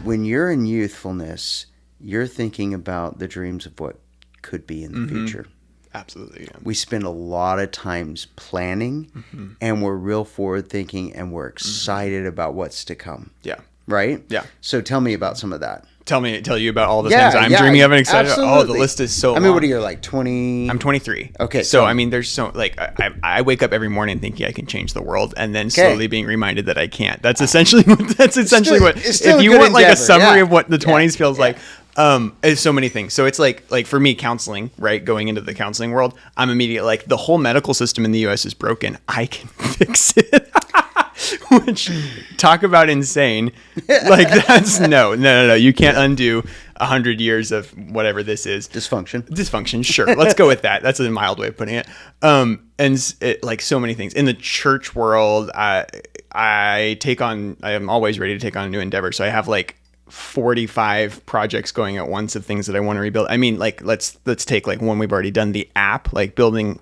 when you're in youthfulness, you're thinking about the dreams of what could be in the future. Absolutely. Yeah. We spend a lot of times planning, and we're real forward thinking, and we're excited about what's to come. Yeah. Right? Yeah. So tell me about some of that. Tell you about all the things I'm dreaming of and excited about. Oh, the list is so long. what are you, like 20? I'm 23. Okay. So, I mean, there's so, like, I wake up every morning thinking I can change the world and then slowly being reminded that I can't. That's essentially what, if you want like a summary of what the 20s feels like, it's so many things. So it's like for me, counseling, right? Going into the counseling world, I'm immediately like, the whole medical system in the US is broken. I can fix it. Which, talk about insane. Like, that's no. You can't undo 100 years of whatever this is. Dysfunction, sure. Let's go with that. That's a mild way of putting it. And it, like, so many things in the church world. I am always ready to take on a new endeavor. So I have like 45 projects going at once of things that I want to rebuild. I mean, like, let's take like one we've already done, the app, like building.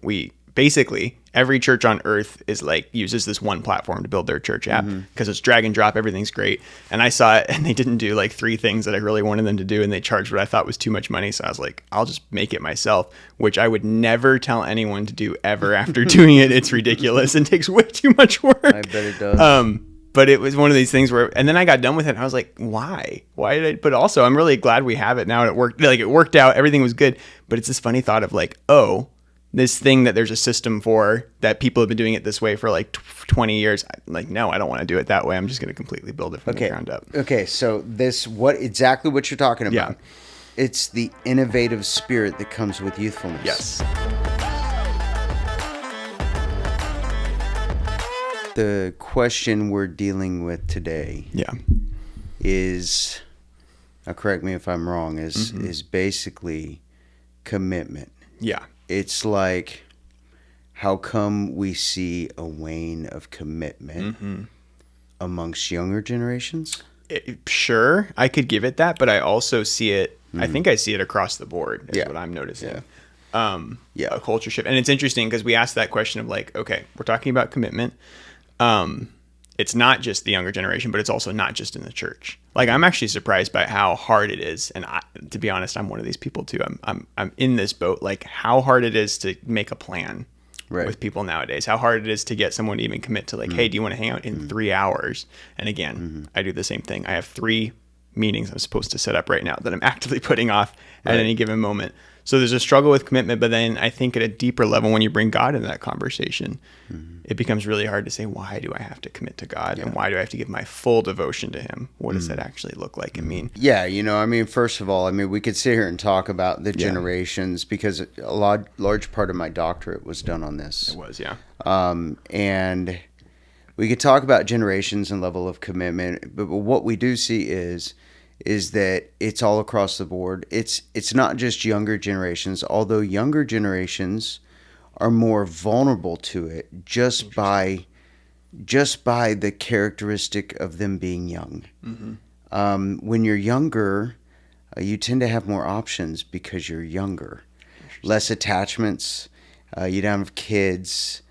Basically, every church on earth is like uses this one platform to build their church app because it's drag and drop. Everything's great. And I saw it and they didn't do like 3 things that I really wanted them to do. And they charged what I thought was too much money. So I was like, I'll just make it myself, which I would never tell anyone to do ever after doing it. It's ridiculous and takes way too much work. I bet it does. But it was one of these things where, and then I got done with it and I was like, why did I, but also I'm really glad we have it now. It worked out. Everything was good. But it's this funny thought of like, this thing that there's a system for that people have been doing it this way for like 20 years. Like, no, I don't want to do it that way. I'm just going to completely build it from the ground up. Okay. So exactly what you're talking about. Yeah. It's the innovative spirit that comes with youthfulness. Yes. The question we're dealing with today is, now correct me if I'm wrong, is basically commitment. Yeah. It's like, how come we see a wane of commitment amongst younger generations? Sure, I could give it that, but I also see it, I think I see it across the board is what I'm noticing. A culture shift. And it's interesting because we asked that question of like, okay, we're talking about commitment. It's not just the younger generation, but it's also not just in the church. Like, I'm actually surprised by how hard it is. And to be honest, I'm one of these people too. I'm in this boat, like how hard it is to make a plan with people nowadays, how hard it is to get someone to even commit to like, hey, do you want to hang out in 3 hours? And again, I do the same thing. I have 3 meetings I'm supposed to set up right now that I'm actively putting off at any given moment. So there's a struggle with commitment, but then I think at a deeper level, when you bring God into that conversation, it becomes really hard to say, why do I have to commit to God? And why do I have to give my full devotion to him? What does that actually look like and mean? Yeah, I mean, first of all, I mean, we could sit here and talk about the generations because a large part of my doctorate was done on this. It was, yeah. And we could talk about generations and level of commitment, but what we do see is that it's all across the board. It's not just younger generations, although younger generations are more vulnerable to it just by the characteristic of them being young. When you're younger, you tend to have more options because you're younger. Less attachments. You don't have kids.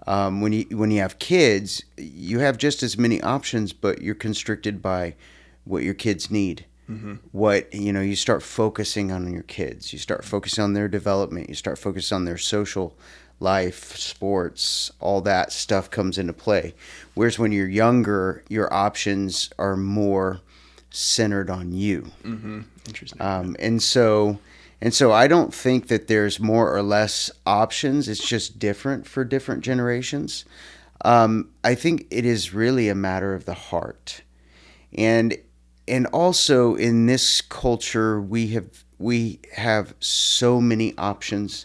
When you have kids, you have just as many options, but you're constricted by what your kids need. What, you start focusing on your kids. You start focusing on their development. You start focusing on their social life, sports, all that stuff comes into play. Whereas when you're younger, your options are more centered on you. Interesting. And so I don't think that there's more or less options. It's just different for different generations. I think it is really a matter of the heart. And also in this culture, we have so many options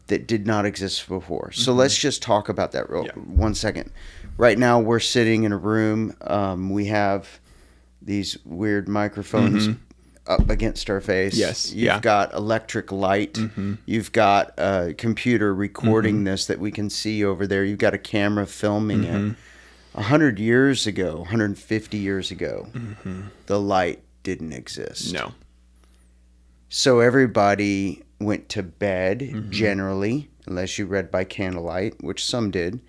that did not exist before. So let's just talk about that 1 second. Right now, we're sitting in a room. We have these weird microphones up against our face. Yes. You've got electric light. You've got a computer recording this that we can see over there. You've got a camera filming it. 100 years ago, 150 years ago, the light didn't exist. No. So everybody went to bed, generally, unless you read by candlelight, which some did.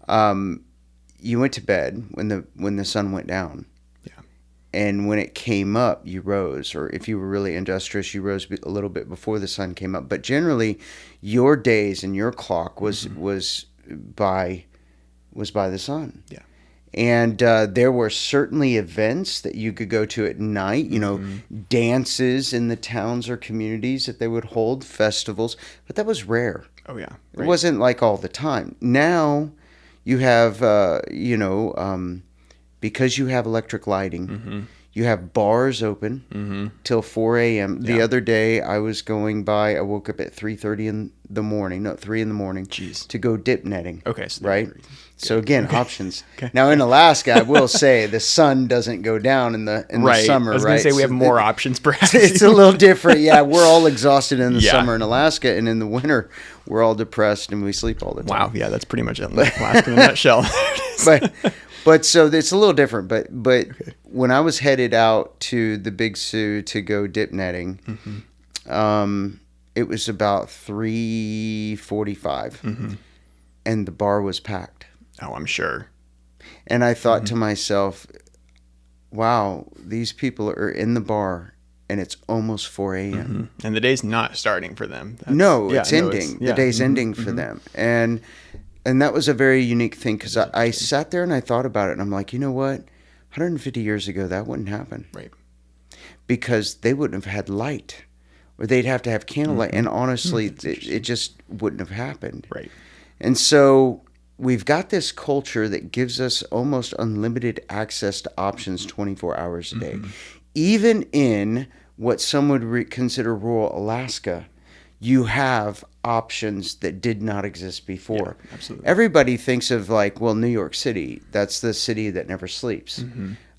You went to bed when the sun went down. Yeah. And when it came up, you rose. Or if you were really industrious, you rose a little bit before the sun came up. But generally, your days and your clock was by the sun. Yeah. And there were certainly events that you could go to at night, dances in the towns or communities that they would hold, festivals, but that was rare. Oh, yeah. Right. It wasn't like all the time. Now you have, because you have electric lighting, you have bars open till 4 a.m. The other day I was going by, I woke up at 3:30 in the morning, 3 in the morning, to go dip netting. Okay. So right? So again, options. Okay. Now in Alaska, I will say the sun doesn't go down in the summer, right? I was going to say we have more options perhaps. It's a little different. Yeah, we're all excited in the summer in Alaska, and in the winter, we're all depressed and we sleep all the time. Wow, yeah, that's pretty much Alaska in a nutshell. But so it's a little different. But when I was headed out to the Big Sioux to go dip netting, it was about 3:45, and the bar was packed. Oh, I'm sure. And I thought to myself, wow, these people are in the bar and it's almost 4 a.m. And the day's not starting for them. It's ending. The day's ending for them. And that was a very unique thing because I sat there and I thought about it and I'm like, you know what? 150 years ago, that wouldn't happen. Right. Because they wouldn't have had light or they'd have to have candlelight. And honestly, it just wouldn't have happened. Right. And so we've got this culture that gives us almost unlimited access to options 24 hours a day. Even in what some would consider rural Alaska, you have options that did not exist before. Yeah, absolutely. Everybody thinks of New York City. That's the city that never sleeps.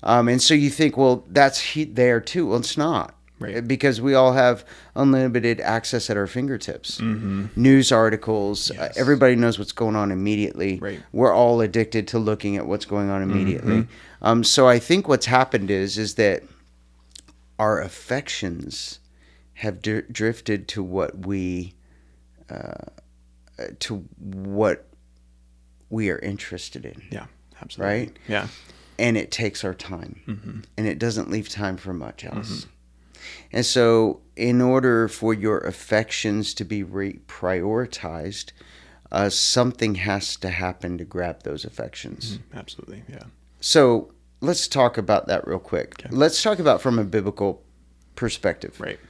And so you think, well, that's there too. Well, it's not. Right. Because we all have unlimited access at our fingertips. News articles, everybody knows what's going on immediately. Right. We're all addicted to looking at what's going on immediately. So I think what's happened is that our affections have drifted to what we are interested in. Yeah, absolutely. Right? Yeah. And it takes our time. And it doesn't leave time for much else. And so in order for your affections to be prioritized, something has to happen to grab those affections. Absolutely, yeah. So let's talk about that real quick. Okay. Let's talk about from a biblical perspective. Right.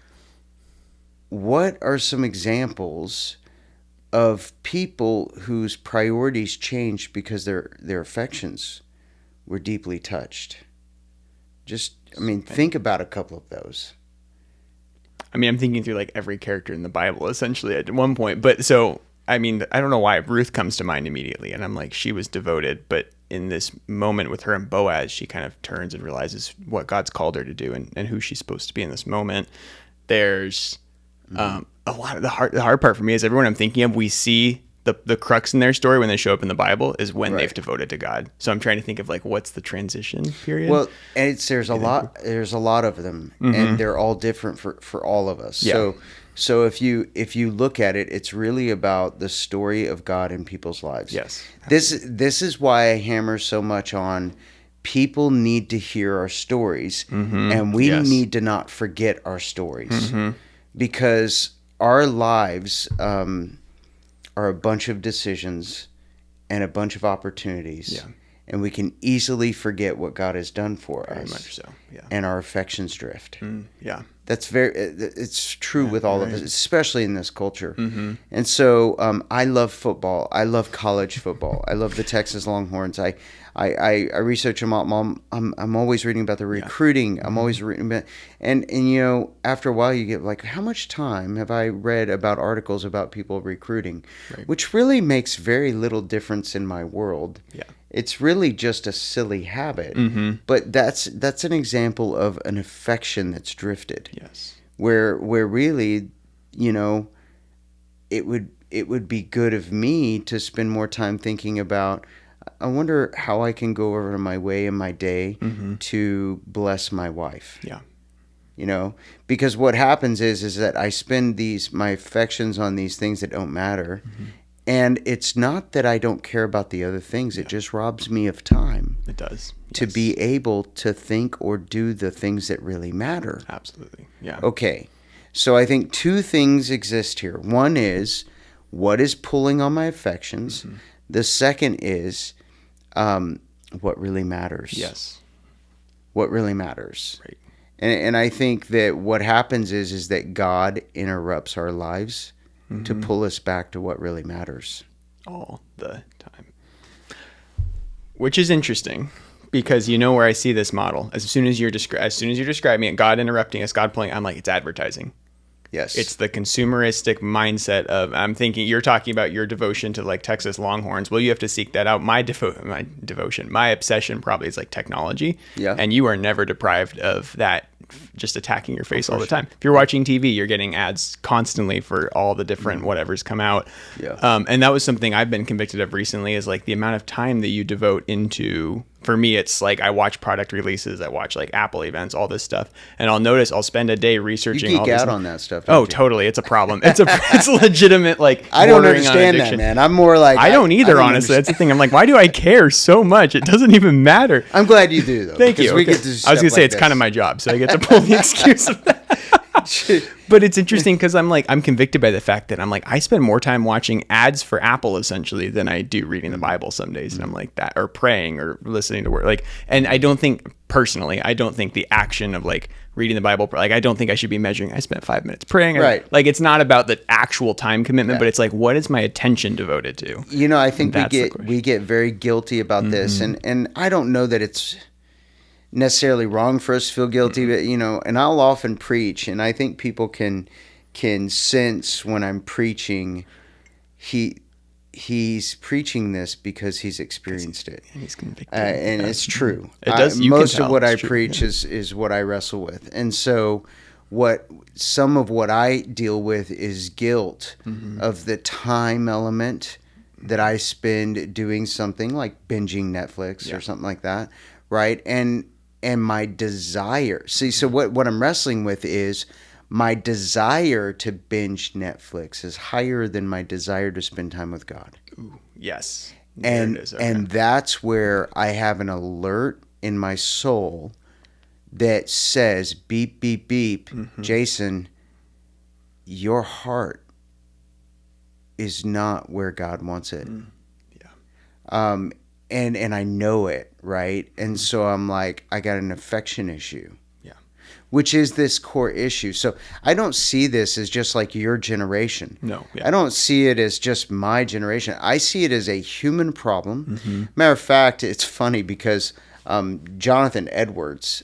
What are some examples of people whose priorities changed because their affections were deeply touched? Think about a couple of those. I'm thinking through every character in the Bible essentially at one point. But so, I don't know why Ruth comes to mind immediately. And I'm like, she was devoted. But in this moment with her and Boaz, she kind of turns and realizes what God's called her to do and who she's supposed to be in this moment. There's a lot of the hard part for me is everyone I'm thinking of, we see the crux in their story when they show up in the Bible is when they've devoted to God. So I'm trying to think of what's the transition period. Well, there's a lot of them, and they're all different for all of us. Yeah. So if you look at it, it's really about the story of God in people's lives. Yes. This is why I hammer so much on people need to hear our stories, and we need to not forget our stories, because our lives are a bunch of decisions and a bunch of opportunities. Yeah. And we can easily forget what God has done for us. Very much so, yeah. And our affections drift. Yeah. It's true with all of us, especially in this culture. And so I love football. I love college football. I love the Texas Longhorns. I research them all. I'm always reading about the recruiting. I'm always reading about, and after a while you get how much time have I read about articles about people recruiting, which really makes very little difference in my world. Yeah. It's really just a silly habit, but that's an example of an affection that's drifted. Yes, where really, it would be good of me to spend more time thinking about, I wonder how I can go over my way in my day to bless my wife. Yeah, because what happens is that I spend my affections on these things that don't matter. And it's not that I don't care about the other things. It just robs me of time. It does. to be able to think or do the things that really matter. Absolutely. Yeah. Okay. So I think two things exist here. One is what is pulling on my affections. Mm-hmm. The second is what really matters. Yes. What really matters. Right. And I think that what happens is that God interrupts our lives to pull us back to what really matters. All the time. Which is interesting, because you know where I see this model. As soon as you're describing it, God interrupting us, God pulling, I'm like, it's advertising. Yes. It's the consumeristic mindset of, I'm thinking, you're talking about your devotion to like Texas Longhorns. Well, you have to seek that out. My obsession probably is like technology. Yeah. And you are never deprived of that just attacking your face all the time. If you're watching TV, you're getting ads constantly for all the different whatevers come out. Yeah. And that was something I've been convicted of recently, is like the amount of time that you devote into, for me, it's like I watch product releases, I watch like Apple events, all this stuff, and I'll spend a day researching all this. You geek out on that stuff. Oh, totally. It's a problem. It's legitimate, like, I don't understand that, man. I'm more like, I don't either, honestly. That's the thing. I'm like, why do I care so much? It doesn't even matter. I'm glad you do, though. Thank you. I was going to say, it's kind of my job, so I get to pull the excuse of that. But it's interesting because I'm convicted by the fact that I'm like, I spend more time watching ads for Apple essentially than I do reading the Bible some days. And I'm like that, or praying or listening to word. And I don't think the action of like reading the Bible, like, I don't think I should be measuring, I spent 5 minutes praying. Right. Like, it's not about the actual time commitment, but it's like, what is my attention devoted to? I think we get very guilty about this. And I don't know that it's necessarily wrong for us to feel guilty, but and I'll often preach, and I think people can sense when I'm preaching, he's preaching this because he's experienced it, and he's convicted, and it's true. It does. Most of what I preach is what I wrestle with, and so some of what I deal with is guilt of the time element that I spend doing something like binging Netflix or something like that, right? And my desire. See, so what I'm wrestling with is my desire to binge Netflix is higher than my desire to spend time with God. Ooh, yes. And that's where I have an alert in my soul that says, beep, beep, beep, Jason, your heart is not where God wants it. Yeah. And I know it, right? And so I'm like, I got an affection issue. Yeah. Which is this core issue. So I don't see this as just like your generation. No. Yeah. I don't see it as just my generation. I see it as a human problem. Matter of fact, it's funny because Jonathan Edwards,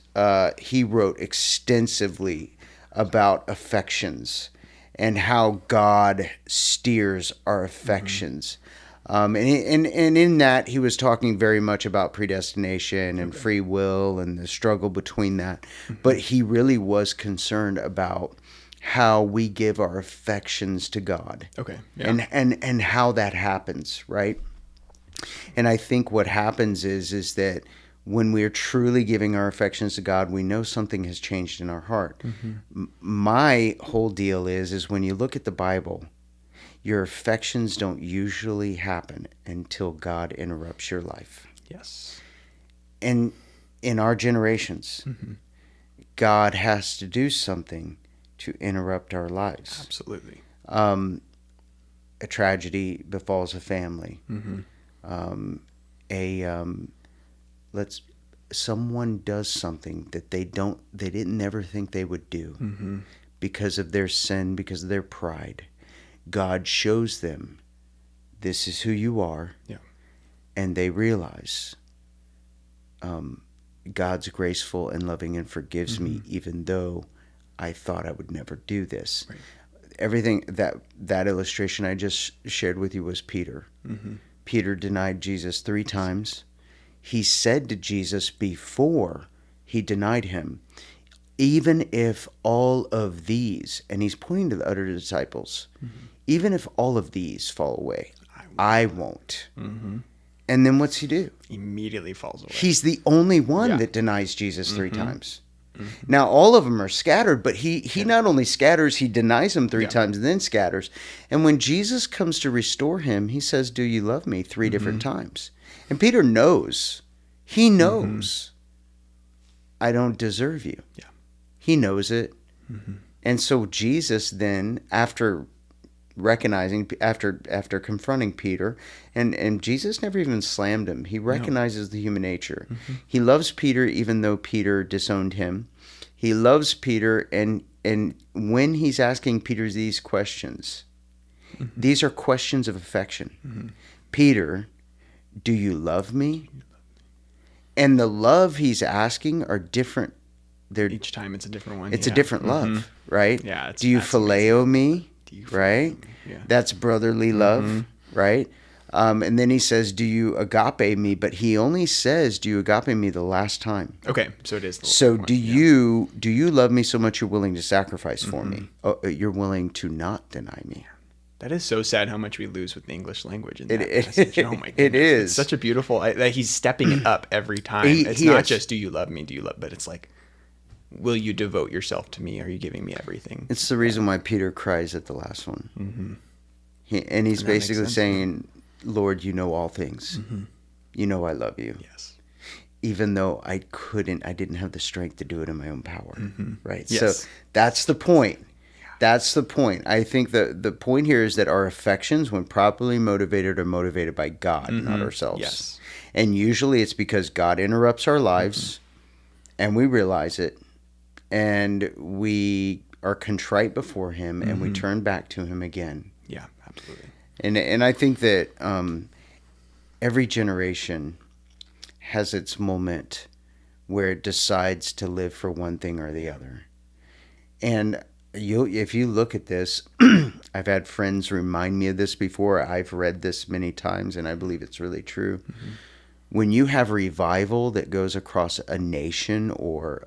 he wrote extensively about affections and how God steers our affections. And in that, he was talking very much about predestination and free will and the struggle between that. But he really was concerned about how we give our affections to God. Okay. Yeah. And how that happens, right? And I think what happens is that when we're truly giving our affections to God, we know something has changed in our heart. My whole deal is when you look at the Bible, your affections don't usually happen until God interrupts your life. Yes. And in our generations, God has to do something to interrupt our lives. Absolutely. A tragedy befalls a family. Someone does something that they didn't never think they would do because of their sin, because of their pride. God shows them, this is who you are, and they realize God's graceful and loving and forgives me, even though I thought I would never do this. Right. Everything that illustration I just shared with you was Peter. Peter denied Jesus 3 times. He said to Jesus before he denied him, even if all of these, and he's pointing to the other disciples, even if all of these fall away, I won't. And then what's he do? Immediately falls away. He's the only one that denies Jesus 3 times. Now, all of them are scattered, but he not only scatters, he denies them 3 times and then scatters. And when Jesus comes to restore him, he says, do you love me 3 different times? And Peter knows He knows I don't deserve you. Yeah. He knows it. And so Jesus then, after recognizing, after confronting Peter, and Jesus never even slammed him. He recognizes the human nature. He loves Peter even though Peter disowned him. He loves Peter, and when he's asking Peter these questions, these are questions of affection. Peter, do you love me? And the love he's asking are different. Each time it's a different one. It's a different love, right? Yeah. Do you phileo me? Right? Yeah. That's brotherly love, right? And then he says, do you agape me? But he only says, do you agape me the last time? Okay, so it is. So do you love me so much you're willing to sacrifice for me? Oh, you're willing to not deny me. That is so sad how much we lose with the English language in that It passage. Oh my goodness. It is. It's such a beautiful, that he's stepping it up every time. It's not just, do you love me? Do you love, but it's like, will you devote yourself to me? Are you giving me everything? It's the reason why Peter cries at the last one. He's basically saying, Lord, you know all things. You know I love you. Yes. Even though I didn't have the strength to do it in my own power. Right? Yes. So that's the point. That's the point. I think the point here is that our affections, when properly motivated, are motivated by God, not ourselves. Yes. And usually it's because God interrupts our lives and we realize it, and we are contrite before him and we turn back to him again. Yeah, absolutely. And I think that every generation has its moment where it decides to live for one thing or the other. And if you look at this, I've had friends remind me of this before. I've read this many times, and I believe it's really true. When you have revival that goes across a nation or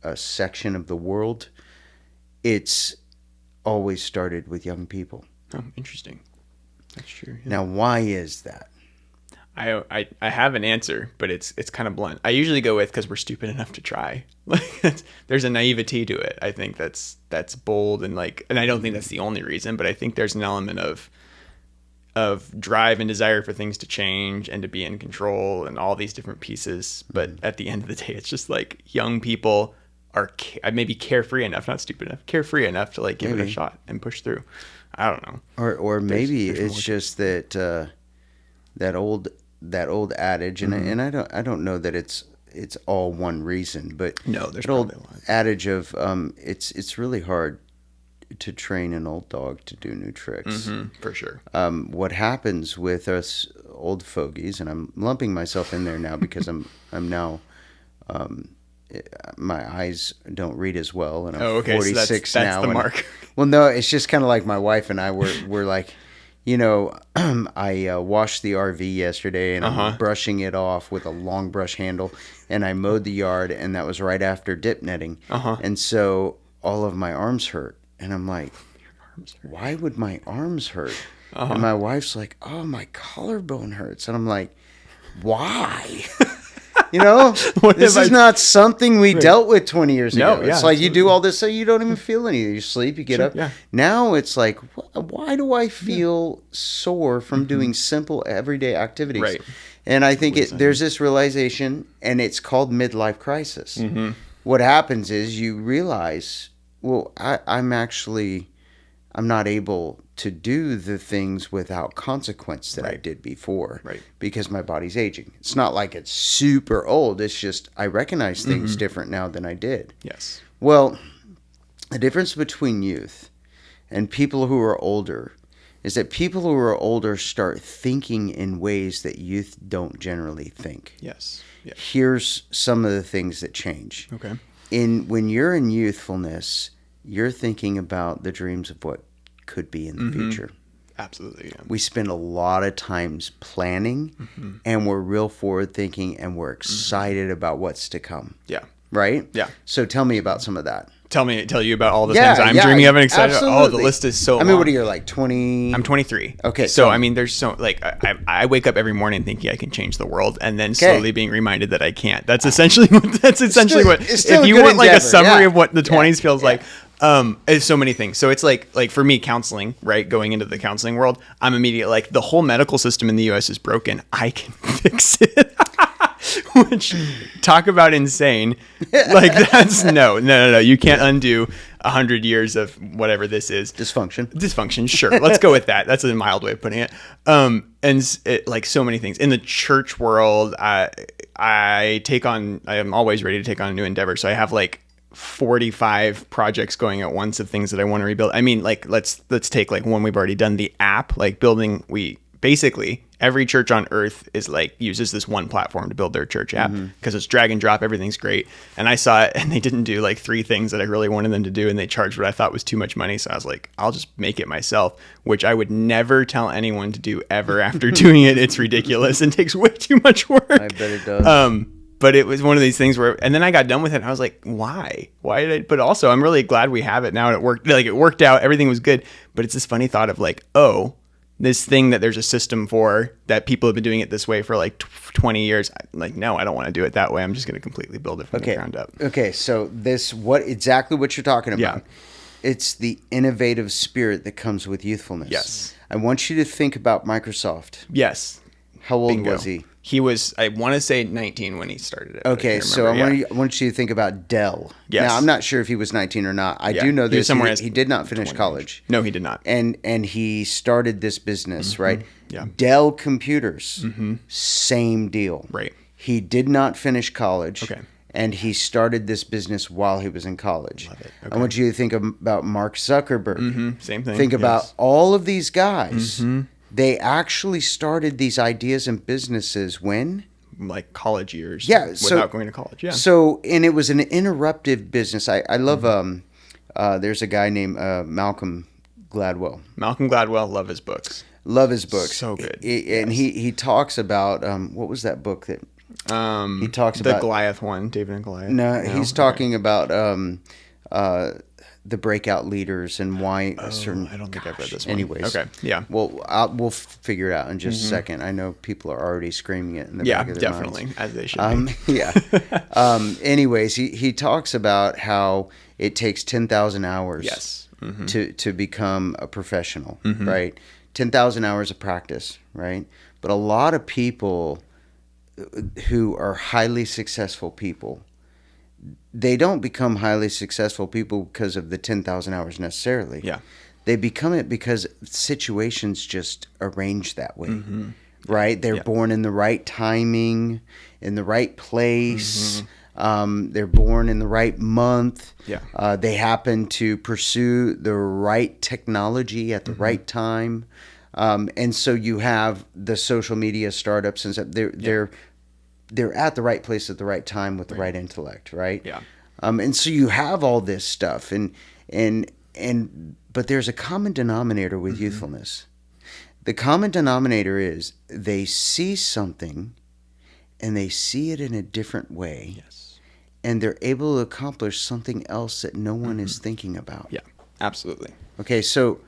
a section of the world, it's always started with young people. Oh, interesting. That's true. Yeah. Now, why is that? I have an answer, but it's kind of blunt. I usually go with because we're stupid enough to try. There's a naivety to it. I think that's bold and and I don't think that's the only reason, but I think there's an element of drive and desire for things to change and to be in control and all these different pieces. But at the end of the day, it's just like young people are maybe carefree enough, not stupid enough, carefree enough to give it a shot and push through. I don't know. Or maybe it's just that that old adage, and I don't know that it's all one reason, but no, there's an old a lot. adage of it's really hard to train an old dog to do new tricks. For sure. What happens with us old fogies, and I'm lumping myself in there now because I'm now my eyes don't read as well, and I'm 46 so now. That's the mark. Well, no, it's just kind of like my wife and I were like, I washed the RV yesterday, and I'm brushing it off with a long brush handle, and I mowed the yard, and that was right after dip netting, and so all of my arms hurt, and I'm like, why would my arms hurt? And my wife's like, oh, my collarbone hurts, and I'm like, why? This is not something we dealt with 20 years ago. It's like you do all this so you don't even feel anything. You sleep, you get up. Yeah. Now it's like, why do I feel sore from doing simple everyday activities? Right. And I think there's this realization, and it's called midlife crisis. What happens is you realize, well, I'm not able to do the things without consequence that I did before, because my body's aging. It's not like it's super old. It's just I recognize things different now than I did. Yes. Well, the difference between youth and people who are older is that people who are older start thinking in ways that youth don't generally think. Yes. Yeah. Here's some of the things that change. Okay. When you're in youthfulness, you're thinking about the dreams of what could be in the future. Absolutely. Yeah. We spend a lot of times planning, and we're real forward thinking, and we're excited about what's to come. Yeah. Right? Yeah. So tell me about some of that. Tell you about all the things I'm dreaming of and excited about. Oh, the list is so long. what are you, like 20? I'm 23. Okay. So, there's so, I wake up every morning thinking I can change the world, and then slowly being reminded that I can't. That's essentially what, if you want a summary of what the 20s feels like, it's so many things. So it's like for me, counseling, right? Going into the counseling world, I'm immediately the whole medical system in the US is broken. I can fix it. Which, talk about insane. Like, that's no. You can't undo 100 years of whatever this is. Dysfunction, sure. Let's go with that. That's a mild way of putting it. Like so many things in the church world, I am always ready to take on a new endeavor. So I have like 45 projects going at once of things that I want to rebuild. I mean, like, let's take like one we've already done, the app, like basically every church on earth is like uses this one platform to build their church app because it's drag and drop. Everything's great. And I saw it and they didn't do like 3 things that I really wanted them to do. And they charged what I thought was too much money. So I was like, I'll just make it myself, which I would never tell anyone to do ever after doing it. It's ridiculous and takes way too much work. I bet it does. But it was one of these things where, and then I got done with it and I was like, why did I, but also I'm really glad we have it now. And it worked out. Everything was good. But it's this funny thought of like, oh, this thing that there's a system for that people have been doing it this way for like 20 years. Like, no, I don't want to do it that way. I'm just going to completely build it from the ground up. Okay. So exactly what you're talking about. Yeah. It's the innovative spirit that comes with youthfulness. Yes. I want you to think about Microsoft. Yes. How old was he? He was, I want to say 19 when he started it. Okay, so I want you to think about Dell. Yes. Now, I'm not sure if he was 19 or not. I do know this. He did not finish college. No, he did not. And he started this business, right? Yeah. Dell Computers, same deal. Right. He did not finish college. Okay. And he started this business while he was in college. Love it. Okay. I want you to think about Mark Zuckerberg. Same thing. Think about all of these guys. They actually started these ideas and businesses when? Like college years. Yeah. Without going to college. Yeah. So, and it was an interruptive business. I love, there's a guy named Malcolm Gladwell. Malcolm Gladwell, love his books. So good. And he talks about, what was that book that he talks about? The Goliath one, David and Goliath. No, he's talking about the breakout leaders and why certain. I don't think I've read this one. Anyways, okay, yeah. Well, we'll figure it out in just a second. I know people are already screaming it in the back of their definitely, minds. as they should. Yeah. Anyways, he talks about how it takes 10,000 hours. Yes. To become a professional, right? 10,000 hours of practice, right? But a lot of people who are highly successful people, they don't become highly successful people because of the 10,000 hours necessarily. Yeah. They become it because situations just arrange that way, right? They're born in the right timing, in the right place. They're born in the right month. Yeah. They happen to pursue the right technology at the right time. And so you have the social media startups and stuff. They're at the right place at the right time with the right intellect, right? Yeah. And so you have all this stuff, but there's a common denominator with youthfulness. The common denominator is they see something, and they see it in a different way. Yes. And they're able to accomplish something else that no one is thinking about. Yeah, absolutely. Okay, so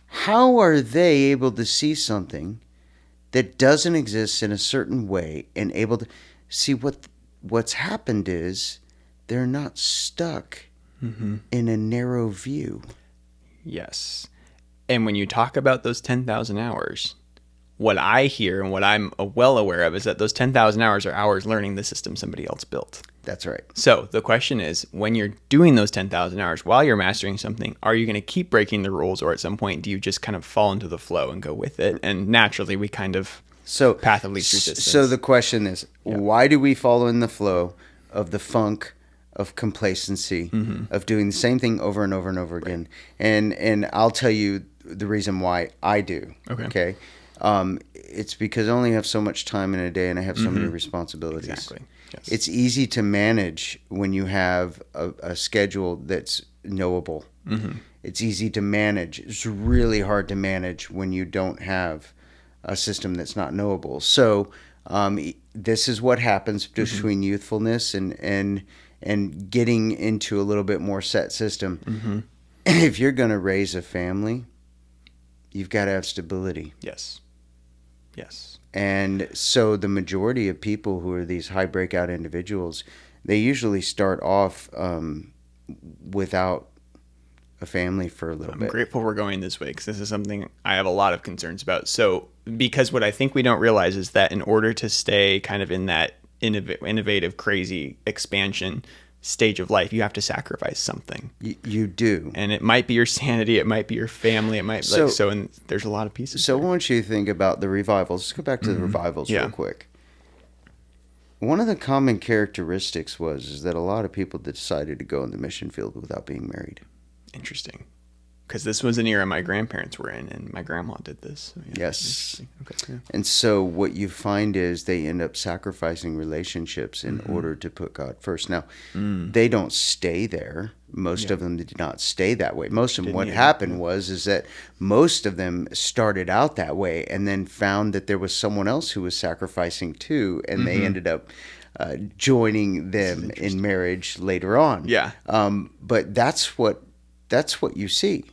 how are they able to see something that doesn't exist in a certain way and able to see what's happened is they're not stuck in a narrow view. Yes. And when you talk about those 10,000 hours, what I hear and what I'm well aware of is that those 10,000 hours are hours learning the system somebody else built. That's right. So the question is, when you're doing those 10,000 hours while you're mastering something, are you going to keep breaking the rules, or at some point do you just kind of fall into the flow and go with it? And naturally we kind of path of least resistance. So the question is, why do we follow in the flow of the funk of complacency, of doing the same thing over and over and over again? And I'll tell you the reason why I do. Okay. It's because I only have so much time in a day and I have so many responsibilities. Exactly. Yes. It's easy to manage when you have a schedule that's knowable. It's easy to manage. It's really hard to manage when you don't have a system that's not knowable. So this is what happens between youthfulness and getting into a little bit more set system. If you're going to raise a family, you've got to have stability. Yes. And so the majority of people who are these high breakout individuals, they usually start off without a family for a little bit. I'm grateful we're going this way because this is something I have a lot of concerns about. So because what I think we don't realize is that in order to stay kind of in innovative, crazy expansion stage of life, you have to sacrifice something. You do. And it might be your sanity, it might be your family, it might and there's a lot of pieces. So I want you to think about the revivals. Let's go back to the revivals real quick. One of the common characteristics is that a lot of people decided to go in the mission field without being married. Interesting. Because this was an era my grandparents were in, and my grandma did this. So yes. Okay. Yeah. And so what you find is they end up sacrificing relationships in order to put God first. Now, they don't stay there. Most of them did not stay that way. Most of them, what happened is that most of them started out that way and then found that there was someone else who was sacrificing too, and they ended up joining them in marriage later on. Yeah. But that's what you see.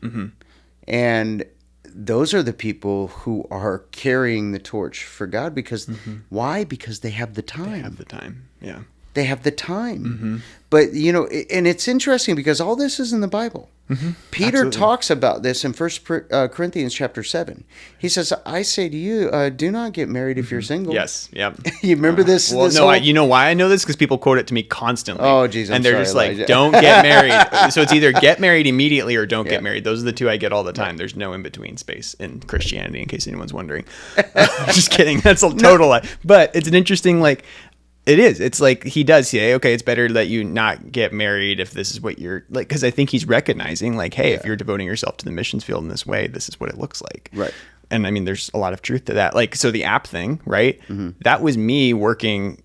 And those are the people who are carrying the torch for God because why? Because they have the time. They have the time. Yeah. They have the time. But, and it's interesting because all this is in the Bible. Peter talks about this in 1 Corinthians chapter 7. He says, I say to you, do not get married if you're single. Yes. Yep. You remember this? Well, no, you know why I know this? Because people quote it to me constantly. Oh, geez, and they're just like, don't get married. So it's either get married immediately or don't get married. Those are the two I get all the time. There's no in-between space in Christianity, in case anyone's wondering. Just kidding. That's a total lie. But it's an interesting, it is. It's like he does say, okay, it's better that you not get married if this is what you're like, because I think he's recognizing hey, if you're devoting yourself to the missions field in this way, this is what it looks like. Right. And I mean, there's a lot of truth to that. So the app thing, right? That was me working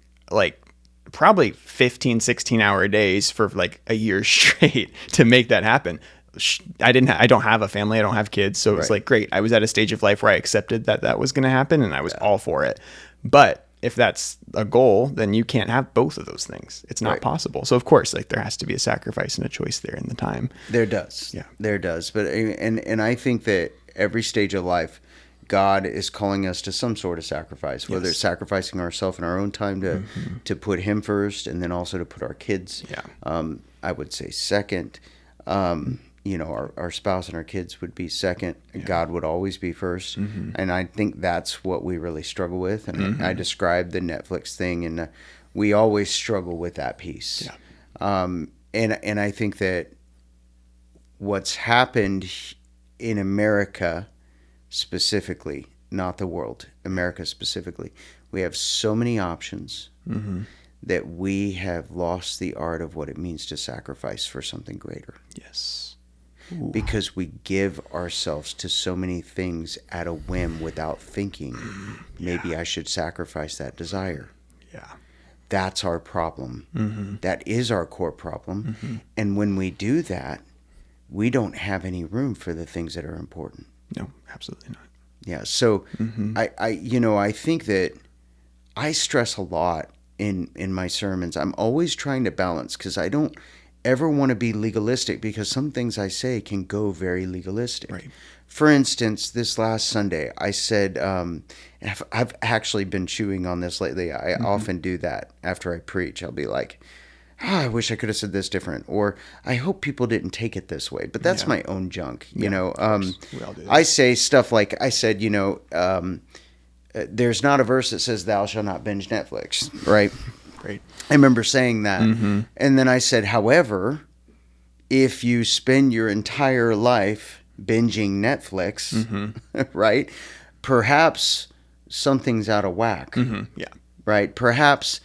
probably 15, 16-hour days for a year straight to make that happen. I don't have a family. I don't have kids. So it's great. I was at a stage of life where I accepted that was going to happen and I was all for it. But if that's a goal, then you can't have both of those things. It's not possible. So of course, there has to be a sacrifice and a choice there in the time. There does. Yeah. There does. But, and I think that every stage of life, God is calling us to some sort of sacrifice, whether it's sacrificing ourselves in our own time to put him first and then also to put our kids, I would say second. Our spouse and our kids would be second. Yeah. God would always be first. And I think that's what we really struggle with. And I described the Netflix thing, and we always struggle with that piece. Yeah. And I think that what's happened in America specifically, not the world, America specifically, we have so many options that we have lost the art of what it means to sacrifice for something greater. Yes. Ooh. Because we give ourselves to so many things at a whim without thinking, maybe I should sacrifice that desire. Yeah. That's our problem. That is our core problem. And when we do that, we don't have any room for the things that are important. No, absolutely not. Yeah. So I think that I stress a lot in my sermons. I'm always trying to balance because I don't ever want to be legalistic because some things I say can go very legalistic. Right. For instance, this last Sunday, I said, I've actually been chewing on this lately. I often do that after I preach. I'll be like, I wish I could have said this different, or I hope people didn't take it this way. But that's my own junk, We all do. I say stuff like, I said, there's not a verse that says thou shalt not binge Netflix, right? Great. I remember saying that. And then I said, however, if you spend your entire life binging Netflix, right, perhaps something's out of whack. Yeah. Right? Perhaps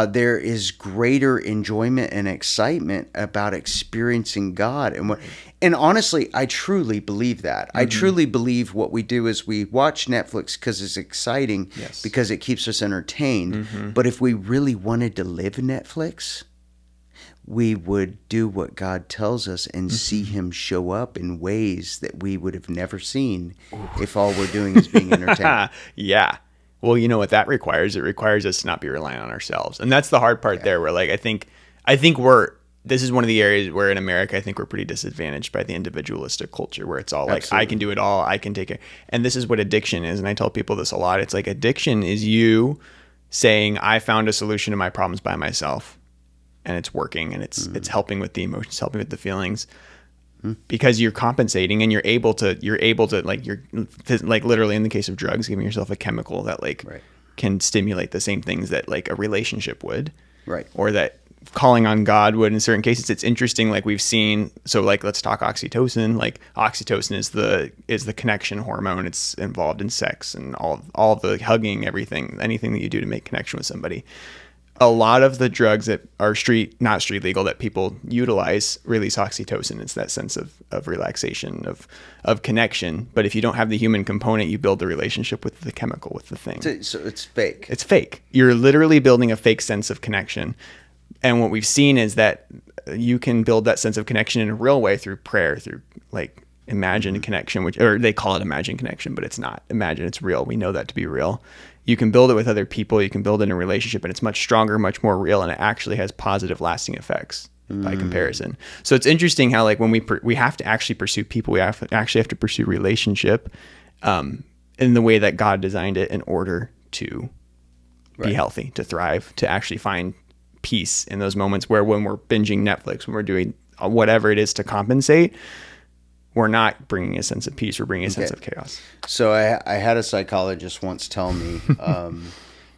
there is greater enjoyment and excitement about experiencing God. And honestly, I truly believe that. I truly believe what we do is we watch Netflix because it's exciting, because it keeps us entertained. But if we really wanted to live Netflix, we would do what God tells us and see him show up in ways that we would have never seen if all we're doing is being entertained. Yeah. Well, you know what that requires? It requires us to not be reliant on ourselves. And that's the hard part there, where I think this is one of the areas where in America, I think we're pretty disadvantaged by the individualistic culture where it's all I can do it all. I can take it. And this is what addiction is. And I tell people this a lot. It's addiction is you saying, I found a solution to my problems by myself and it's working and it's helping with the emotions, helping with the feelings. Because you're compensating and you're able to literally in the case of drugs, giving yourself a chemical that can stimulate the same things that like a relationship would. Right. Or that calling on God would in certain cases. It's interesting, like we've seen, so like let's talk oxytocin. Like oxytocin is the connection hormone. It's involved in sex and all the hugging, anything that you do to make connection with somebody. A lot of the drugs that are not street legal that people utilize release oxytocin. It's that sense of relaxation, of connection. But if you don't have the human component, you build the relationship with the chemical, with the thing. So it's fake. It's fake. You're literally building a fake sense of connection. And what we've seen is that you can build that sense of connection in a real way through prayer, through like imagined connection, or they call it imagined connection, but it's not. Imagine, it's real. We know that to be real. You can build it with other people. You can build it in a relationship, and it's much stronger, much more real, and it actually has positive, lasting effects by comparison. So it's interesting how like when we have to actually pursue people, we actually have to pursue relationship in the way that God designed it in order to be healthy, to thrive, to actually find peace in those moments where when we're binging Netflix, when we're doing whatever it is to compensate, we're not bringing a sense of peace. We're bringing a sense of chaos. So I had a psychologist once tell me,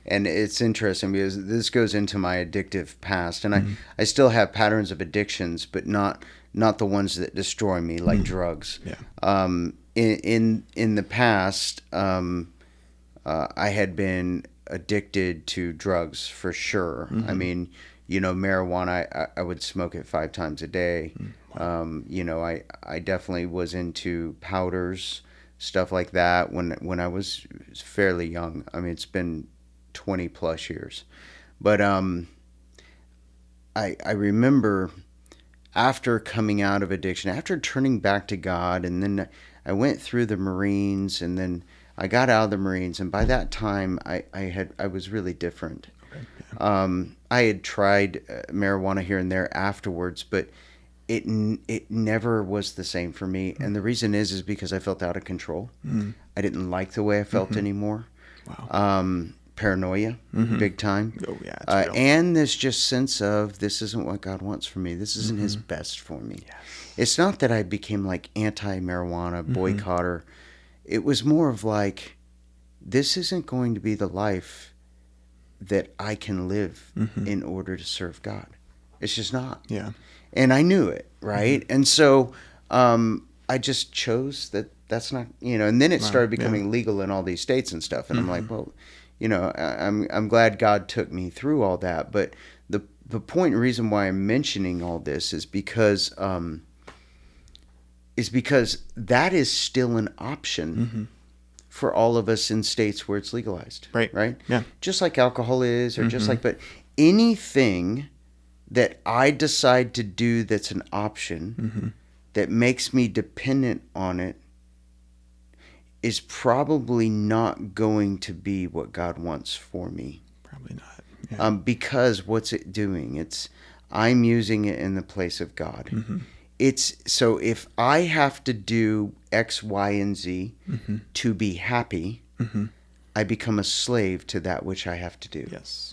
and it's interesting because this goes into my addictive past, and I still have patterns of addictions, but not the ones that destroy me, like drugs. Yeah. In the past, I had been addicted to drugs for sure. I mean, marijuana, I would smoke it 5 times a day. I definitely was into powders, stuff like that when I was fairly young. I mean, it's been 20 plus years. But I remember after coming out of addiction, after turning back to God, and then I went through the Marines, and then I got out of the Marines, and by that time I was really different. Okay. Yeah. I had tried marijuana here and there afterwards, but it never was the same for me. And the reason is because I felt out of control. I didn't like the way I felt anymore. Wow. Paranoia, big time. Oh yeah. And this just sense of this isn't what God wants for me. This isn't His best for me. Yes. It's not that I became like anti-marijuana boycotter. It was more of like, this isn't going to be the life that I can live in order to serve God. It's just not. Yeah. And I knew it, right? And so I just chose that's not, and then it started becoming legal in all these states and stuff. And I'm like, well, I'm glad God took me through all that. But the point and reason why I'm mentioning all this is because that is still an option for all of us in states where it's legalized. Right? Yeah. Just like alcohol is, or just like, but anything that I decide to do that's an option that makes me dependent on it is probably not going to be what God wants for me. Probably not. Yeah. Because what's it doing? I'm using it in the place of God. So if I have to do X, Y, and Z to be happy, I become a slave to that which I have to do. Yes.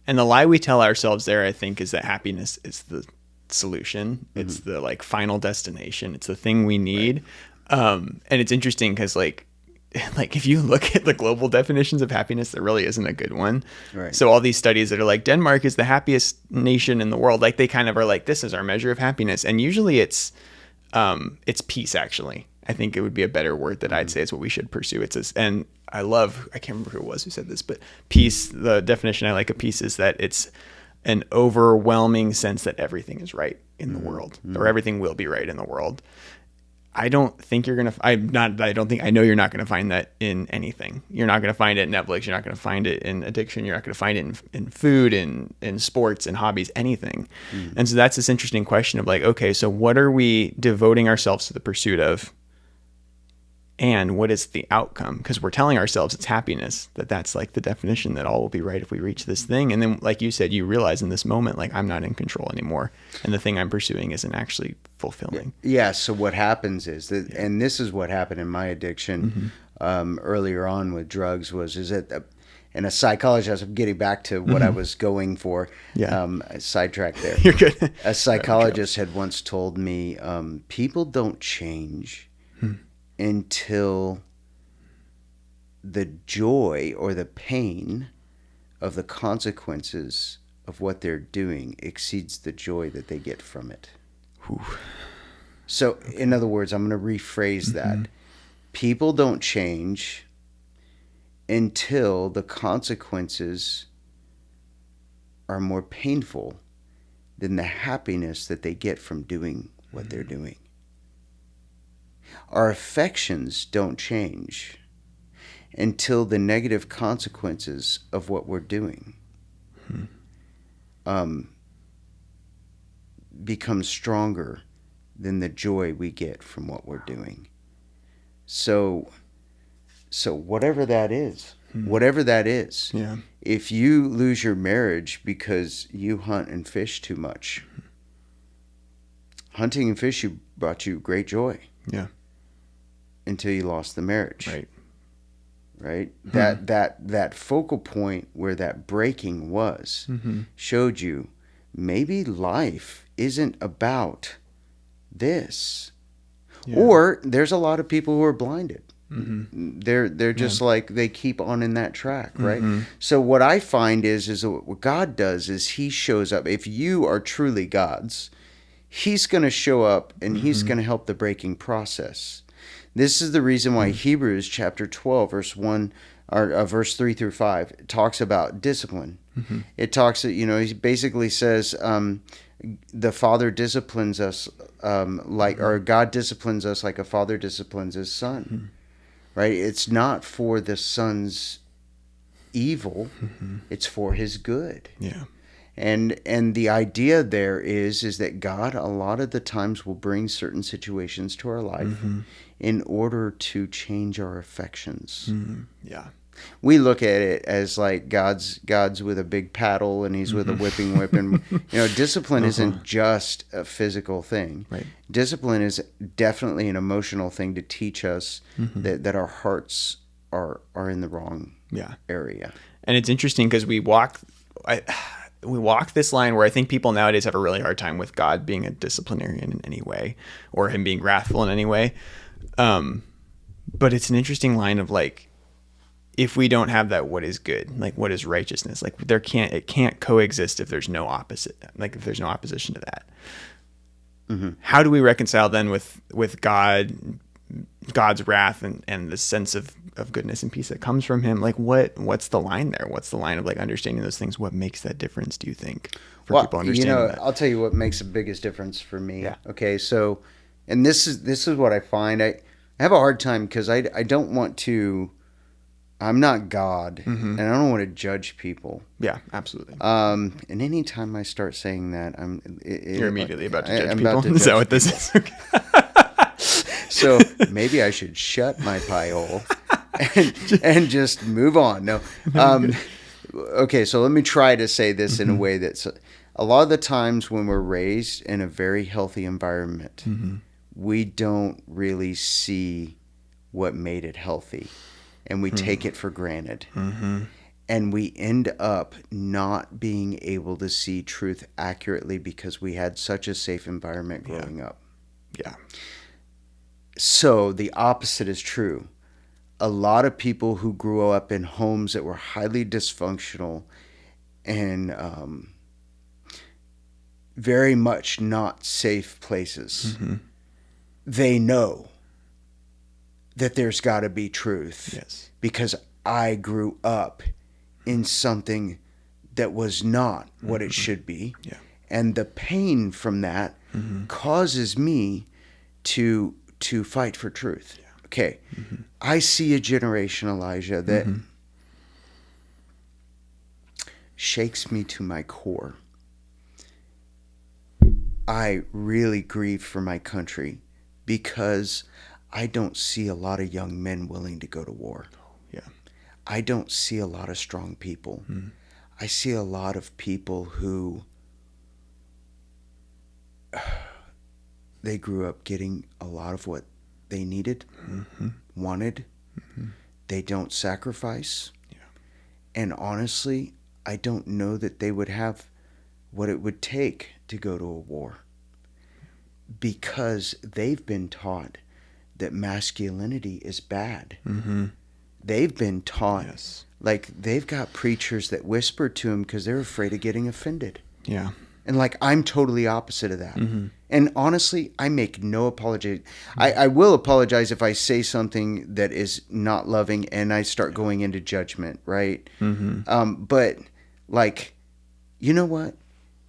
And the lie we tell ourselves there, I think, is that happiness is the solution. It's the like final destination. It's the thing we need. Right. And it's interesting because like if you look at the global definitions of happiness, there really isn't a good one. Right. So all these studies that are like Denmark is the happiest nation in the world, like they kind of are like, this is our measure of happiness. And usually it's peace, actually. I think it would be a better word that I'd say is what we should pursue. And I can't remember who it was who said this, but peace, the definition I like of peace is that it's an overwhelming sense that everything is right in the world, or everything will be right in the world. I don't think you're going to, I know you're not going to find that in anything. You're not going to find it in Netflix. You're not going to find it in addiction. You're not going to find it in food, in sports, in hobbies, anything. And so that's this interesting question of like, okay, so what are we devoting ourselves to the pursuit of? And what is the outcome? Because we're telling ourselves it's happiness, that's like the definition that all will be right if we reach this thing. And then, like you said, you realize in this moment, like I'm not in control anymore. And the thing I'm pursuing isn't actually fulfilling. Yeah. So what happens is that, and this is what happened in my addiction earlier on with drugs and a psychologist, I'm getting back to what I was going for. Yeah. Sidetracked there. You're good. A psychologist had once told me, people don't change until the joy or the pain of the consequences of what they're doing exceeds the joy that they get from it. Whew. So, in other words, I'm going to rephrase that. People don't change until the consequences are more painful than the happiness that they get from doing what they're doing. Our affections don't change until the negative consequences of what we're doing become stronger than the joy we get from what we're doing. So whatever that is, Yeah. if you lose your marriage because you hunt and fish too much, hunting and fishing brought you great joy. Yeah. Until you lost the marriage. Right. That focal point where that breaking was showed you maybe life isn't about this. Yeah. Or there's a lot of people who are blinded. They're just like they keep on in that track, right? So what I find is what God does is he shows up. If you are truly God's, he's going to show up and he's going to help the breaking process. This is the reason why Hebrews chapter 12 verse 3 through 5 talks about discipline. It talks, he basically says the Father disciplines us or God disciplines us like a father disciplines his son. Right? It's not for the son's evil, it's for his good. Yeah. And the idea there is that God a lot of the times will bring certain situations to our life in order to change our affections. Yeah. We look at it as like God's with a big paddle and he's with a whipping whip, and discipline isn't just a physical thing. Right. Discipline is definitely an emotional thing to teach us that our hearts are in the wrong area. And it's interesting because we walk this line where I think people nowadays have a really hard time with God being a disciplinarian in any way or him being wrathful in any way. But it's an interesting line of like, if we don't have that, what is good? Like, what is righteousness? Like, it can't coexist if there's no opposite. Like, if there's no opposition to that. How do we reconcile then with God's wrath and the sense of goodness and peace that comes from him? Like, what's the line there? What's the line of like understanding those things? What makes that difference, do you think, for people understanding that? I'll tell you what makes the biggest difference for me. Yeah. Okay, so, and this is what I find. I have a hard time because I don't want to. I'm not God, and I don't want to judge people. Yeah, absolutely. And anytime I start saying that, you're immediately about to judge people. Is that what this is? Okay. So maybe I should shut my pie hole and just move on. No. Okay, so let me try to say this in a way that's a lot of the times when we're raised in a very healthy environment, we don't really see what made it healthy. And we take it for granted. And we end up not being able to see truth accurately because we had such a safe environment growing up. Yeah. So the opposite is true. A lot of people who grew up in homes that were highly dysfunctional and very much not safe places, they know that there's got to be truth. Yes. Because I grew up in something that was not what it should be. Yeah. And the pain from that causes me to fight for truth. Yeah. Okay. I see a generation, Elijah, that shakes me to my core. I really grieve for my country because I don't see a lot of young men willing to go to war. Yeah. I don't see a lot of strong people. I see a lot of people who they grew up getting a lot of what they needed, wanted. They don't sacrifice. Yeah. And honestly, I don't know that they would have what it would take to go to a war because they've been taught that masculinity is bad. they've been taught. Yes. Like, they've got preachers that whisper to them because they're afraid of getting offended. Yeah. And like, I'm totally opposite of that. Mm-hmm. And honestly, I make no apology. I will apologize if I say something that is not loving and I start going into judgment, right? Mm-hmm. But like, you know what?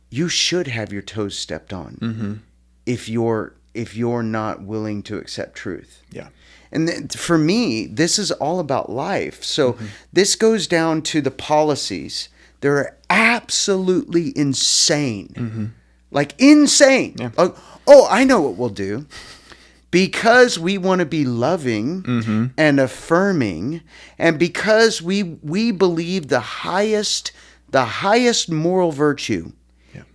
You should have your toes stepped on Mm-hmm. if you're not willing to accept truth. Yeah. And for me, this is all about life. So this goes down to the policies. They're absolutely insane. Like, insane. Yeah. Oh, I know what we'll do. Because we want to be loving and affirming, and because we believe the highest moral virtue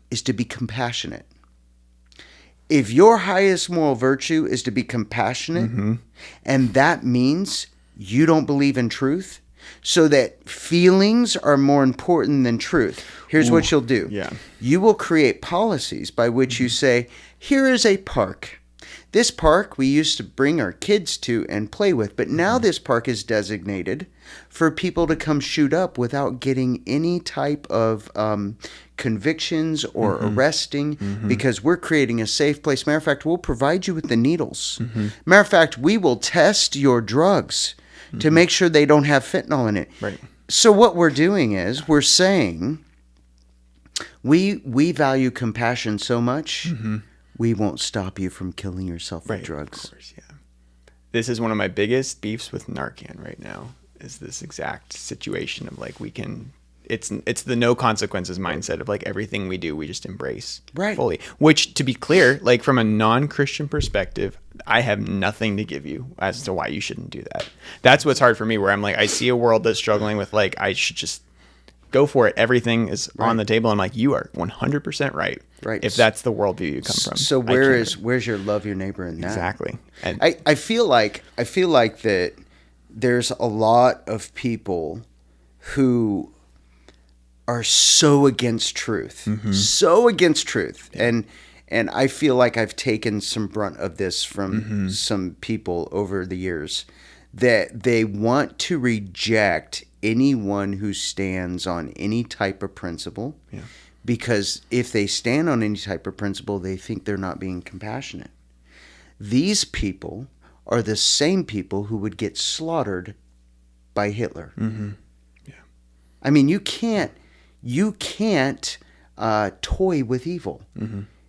is to be compassionate. If your highest moral virtue is to be compassionate, and that means you don't believe in truth, so that feelings are more important than truth, here's what you'll do. Yeah. You will create policies by which you say, here is a park. This park we used to bring our kids to and play with, but now this park is designated for people to come shoot up without getting any type of convictions or arresting, because we're creating a safe place. Matter of fact, we'll provide you with the needles. Matter of fact, we will test your drugs to make sure they don't have fentanyl in it. Right. So what we're doing is we're saying we value compassion so much, we won't stop you from killing yourself with drugs. Of course, yeah. This is one of my biggest beefs with Narcan right now, is this exact situation of like, it's the no consequences mindset of like, everything we do, we just embrace fully. Which, to be clear, like from a non-Christian perspective, I have nothing to give you as to why you shouldn't do that. That's what's hard for me, where I'm like, I see a world that's struggling with like, I should just go for it. Everything is on the table. I'm like, you are 100% right. Right. If that's the worldview you come from. So where's your love your neighbor in that? Exactly. And I feel like that there's a lot of people who are so against truth, and I feel like I've taken some brunt of this from some people over the years, that they want to reject anyone who stands on any type of principle, because if they stand on any type of principle, they think they're not being compassionate. These people are the same people who would get slaughtered by Hitler. I mean, you can't toy with evil.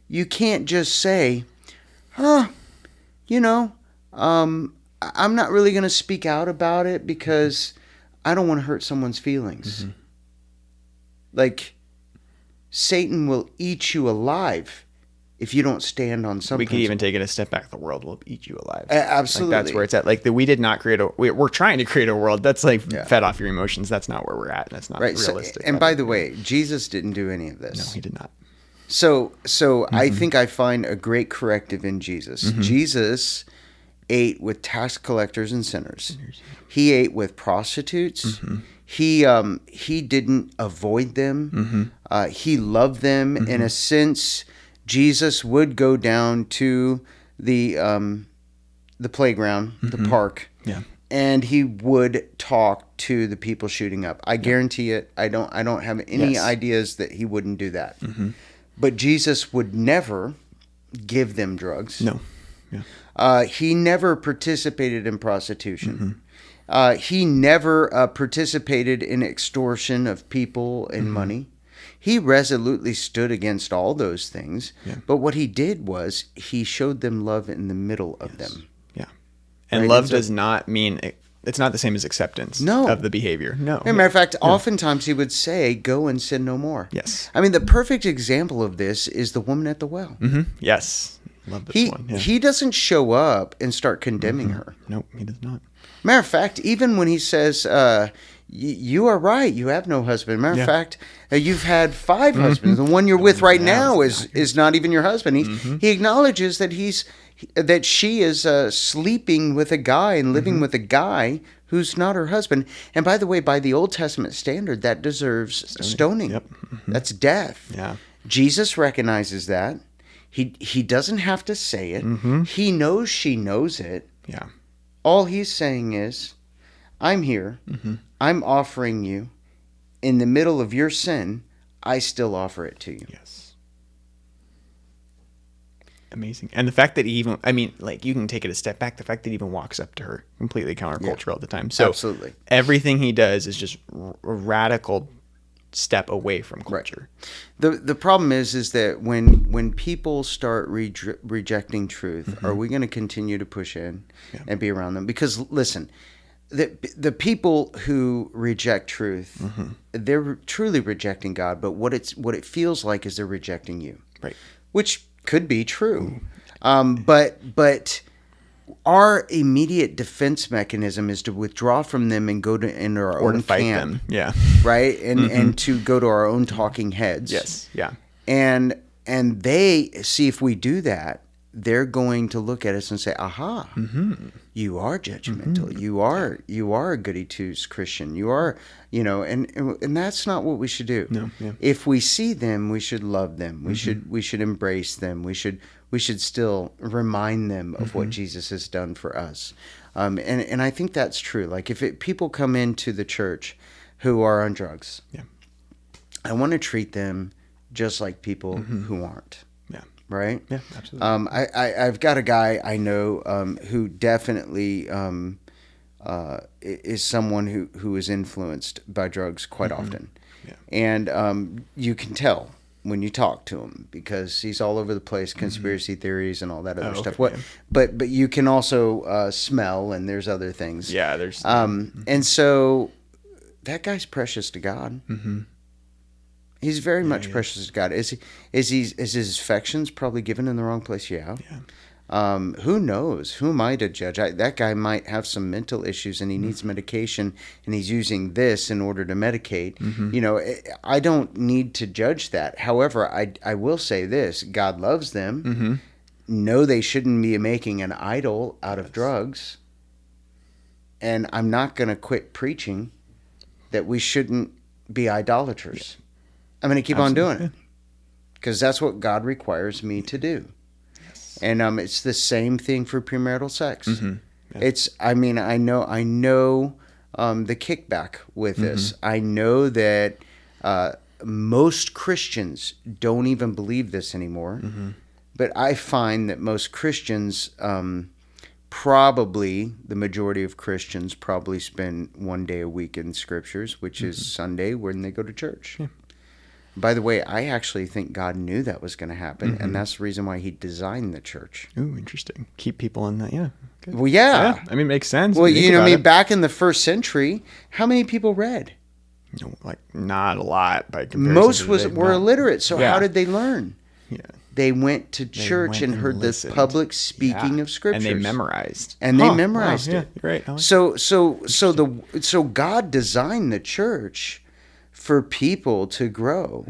You can't just say, I'm not really going to speak out about it because I don't want to hurt someone's feelings. Like, Satan will eat you alive if you don't stand on something. we could even take it a step back. The world will eat you alive. Absolutely. Like, that's where it's at. Like, we did not create we're trying to create a world that's like fed off your emotions. That's not where we're at. That's not realistic. So, and by the way, Jesus didn't do any of this. No, he did not. So I think I find a great corrective in Jesus. Jesus ate with tax collectors and sinners. He ate with prostitutes. He didn't avoid them. He loved them. In a sense, Jesus would go down to the playground, the park, and he would talk to the people shooting up. I guarantee it. I don't have any ideas that he wouldn't do that. But Jesus would never give them drugs. No. He never participated in prostitution. He never participated in extortion of people and money. He resolutely stood against all those things. But what he did was he showed them love in the middle of them. And love does not mean, it's not the same as acceptance of the behavior. No. As a matter of fact, oftentimes he would say, go and sin no more. Yes. I mean, the perfect example of this is the woman at the well. Yes. Love this one. He doesn't show up and start condemning her. Nope, he does not. Matter of fact, even when he says, you are right, you have no husband. Matter of fact, you've had 5 husbands. The one you're with right now is not even your husband. He acknowledges that she is sleeping with a guy and living with a guy who's not her husband. And by the way, by the Old Testament standard, that deserves stoning. That's death. Jesus recognizes that. He doesn't have to say it. He knows she knows it. All he's saying is, I'm here. I'm offering you. In the middle of your sin, I still offer it to you. Yes. Amazing. And the fact that he even, I mean, like, you can take it a step back. The fact that he even walks up to her, completely countercultural at the time. So absolutely. Everything he does is just a radical step away from culture. Right. The problem is that when people start rejecting truth, are we going to continue to push in and be around them? Because listen, the people who reject truth, they're truly rejecting God, but what it feels like is they're rejecting you. Right. Which could be true. But our immediate defense mechanism is to withdraw from them and go into our own to fight camp. them. Yeah. Right? And to go to our own talking heads. Yes. Yeah. And they see, if we do that, they're going to look at us and say, aha, you are judgmental. You are a goody twos Christian. You are, and that's not what we should do. No, yeah. If we see them, we should love them. We should embrace them. We should still remind them of what Jesus has done for us. And I think that's true. Like, if people come into the church who are on drugs, I want to treat them just like people who aren't. Right? Yeah, absolutely. I've got a guy I know who definitely is someone who is influenced by drugs quite often. Yeah. And you can tell when you talk to him because he's all over the place, conspiracy theories and all that other stuff. Okay. But you can also smell, and there's other things. Yeah, there's... And so that guy's precious to God. He's very much precious to God. Is his affections probably given in the wrong place? Yeah. Who knows? Who am I to judge? That guy might have some mental issues and he needs medication, and he's using this in order to medicate. I don't need to judge that. However, I will say this: God loves them. No, they shouldn't be making an idol out of drugs. And I'm not going to quit preaching that we shouldn't be idolaters. I'm going to keep on doing it because that's what God requires me to do. Yes. And it's the same thing for premarital sex. I know the kickback with this. I know that most Christians don't even believe this anymore. But I find that most Christians, probably the majority of Christians probably spend one day a week in scriptures, which is Sunday when they go to church. By the way, I actually think God knew that was going to happen, and that's the reason why he designed the church. Ooh, interesting. Keep people in that, Good. Well, yeah. I mean, it makes sense. Well, back in the first century, how many people read? No, like, not a lot by comparison. Most were illiterate, so how did they learn? Yeah. They went to church and heard the public speaking of scriptures. And they memorized. It. Yeah, great. Like so God designed the church for people to grow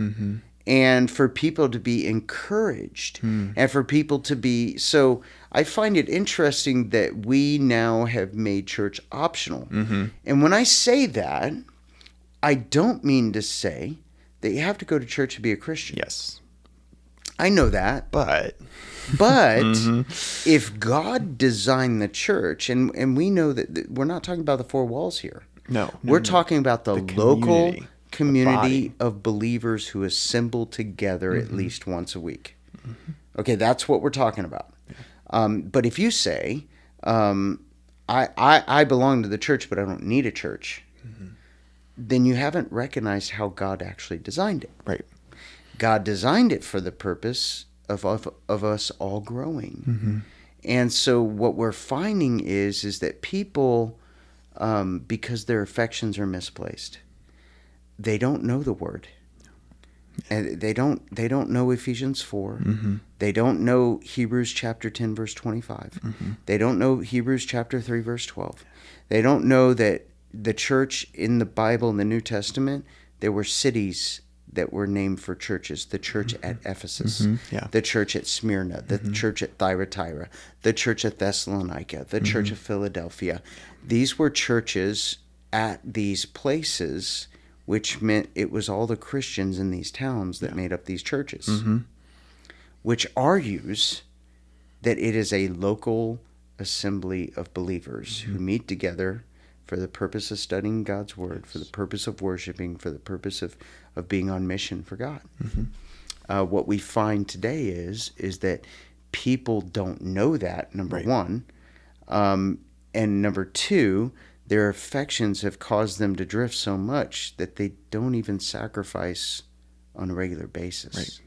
and for people to be encouraged and for people to be... So I find it interesting that we now have made church optional. And when I say that, I don't mean to say that you have to go to church to be a Christian. Yes. I know that. But if God designed the church, and we know that we're not talking about the four walls here. No. We're talking about the local community of believers who assemble together at least once a week. Okay, that's what we're talking about. But if you say, I belong to the church, but I don't need a church, then you haven't recognized how God actually designed it. Right. God designed it for the purpose of us all growing. And so what we're finding is that people, because their affections are misplaced, they don't know the word. And they don't know Ephesians 4. They don't know Hebrews chapter 10 verse 25. They don't know Hebrews chapter 3 verse 12. They don't know that the church in the Bible in the New Testament, there were cities that were named for churches. The church at Ephesus, the church at Smyrna, the church at Thyatira, the church at Thessalonica, the church of Philadelphia. These were churches at these places, which meant it was all the Christians in these towns that made up these churches, which argues that it is a local assembly of believers who meet together for the purpose of studying God's word, for the purpose of worshiping, for the purpose of being on mission for God. What we find today is that people don't know that, number one. And number two, their affections have caused them to drift so much that they don't even sacrifice on a regular basis.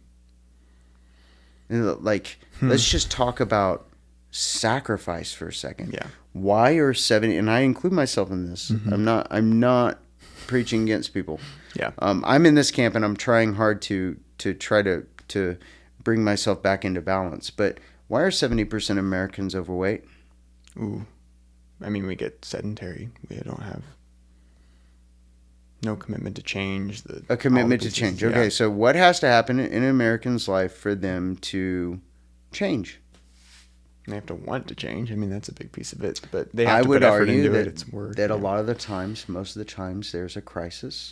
Like, let's just talk about sacrifice for a second. Yeah. Why are 70, and I include myself in this. I'm not preaching against people. Yeah. I'm in this camp, and I'm trying hard to try to bring myself back into balance. But why are 70% of Americans overweight? Ooh. I mean, we get sedentary. We don't have no commitment to change. A commitment to change. Okay, so what has to happen in an American's life for them to change? They have to want to change. I mean, that's a big piece of it. But they have to put effort into it. It's work. That a lot of the times, most of the times, there's a crisis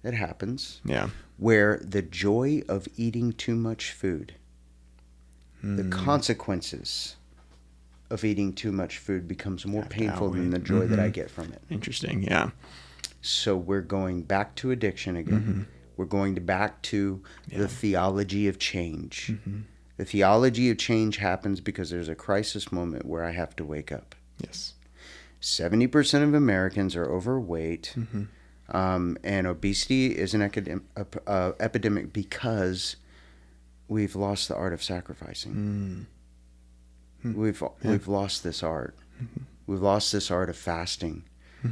that happens. Yeah. Where the joy of eating too much food, the consequences of eating too much food becomes more painful than the joy that I get from it. Interesting, yeah. So we're going back to addiction again. We're going back to the theology of change. The theology of change happens because there's a crisis moment where I have to wake up. Yes. 70% of Americans are overweight, and obesity is an epidemic because we've lost the art of sacrificing. We've lost this art. We've lost this art of fasting.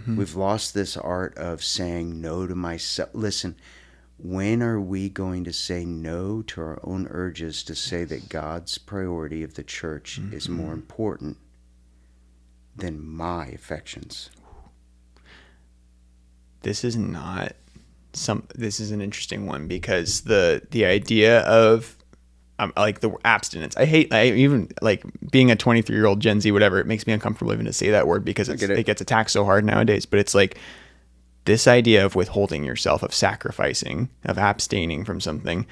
We've lost this art of saying no to myself. Listen, when are we going to say no to our own urges to say that God's priority of the church is more important than my affections? This is an interesting one because the idea of like the abstinence. I even like being a 23-year-old Gen Z, whatever. It makes me uncomfortable even to say that word because it gets attacked so hard nowadays. But it's like this idea of withholding yourself, of sacrificing, of abstaining from something.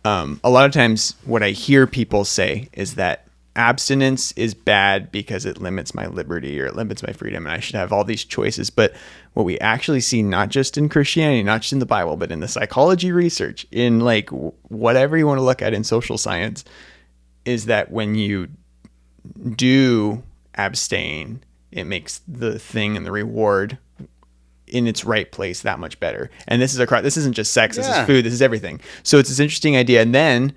A lot of times what I hear people say is that abstinence is bad because it limits my liberty or it limits my freedom and I should have all these choices. But what we actually see, not just in Christianity, not just in the Bible, but in the psychology research, in like whatever you want to look at in social science, is that when you do abstain, it makes the thing and the reward in its right place that much better. And this isn't just sex, this is food, this is everything. So it's this interesting idea. And then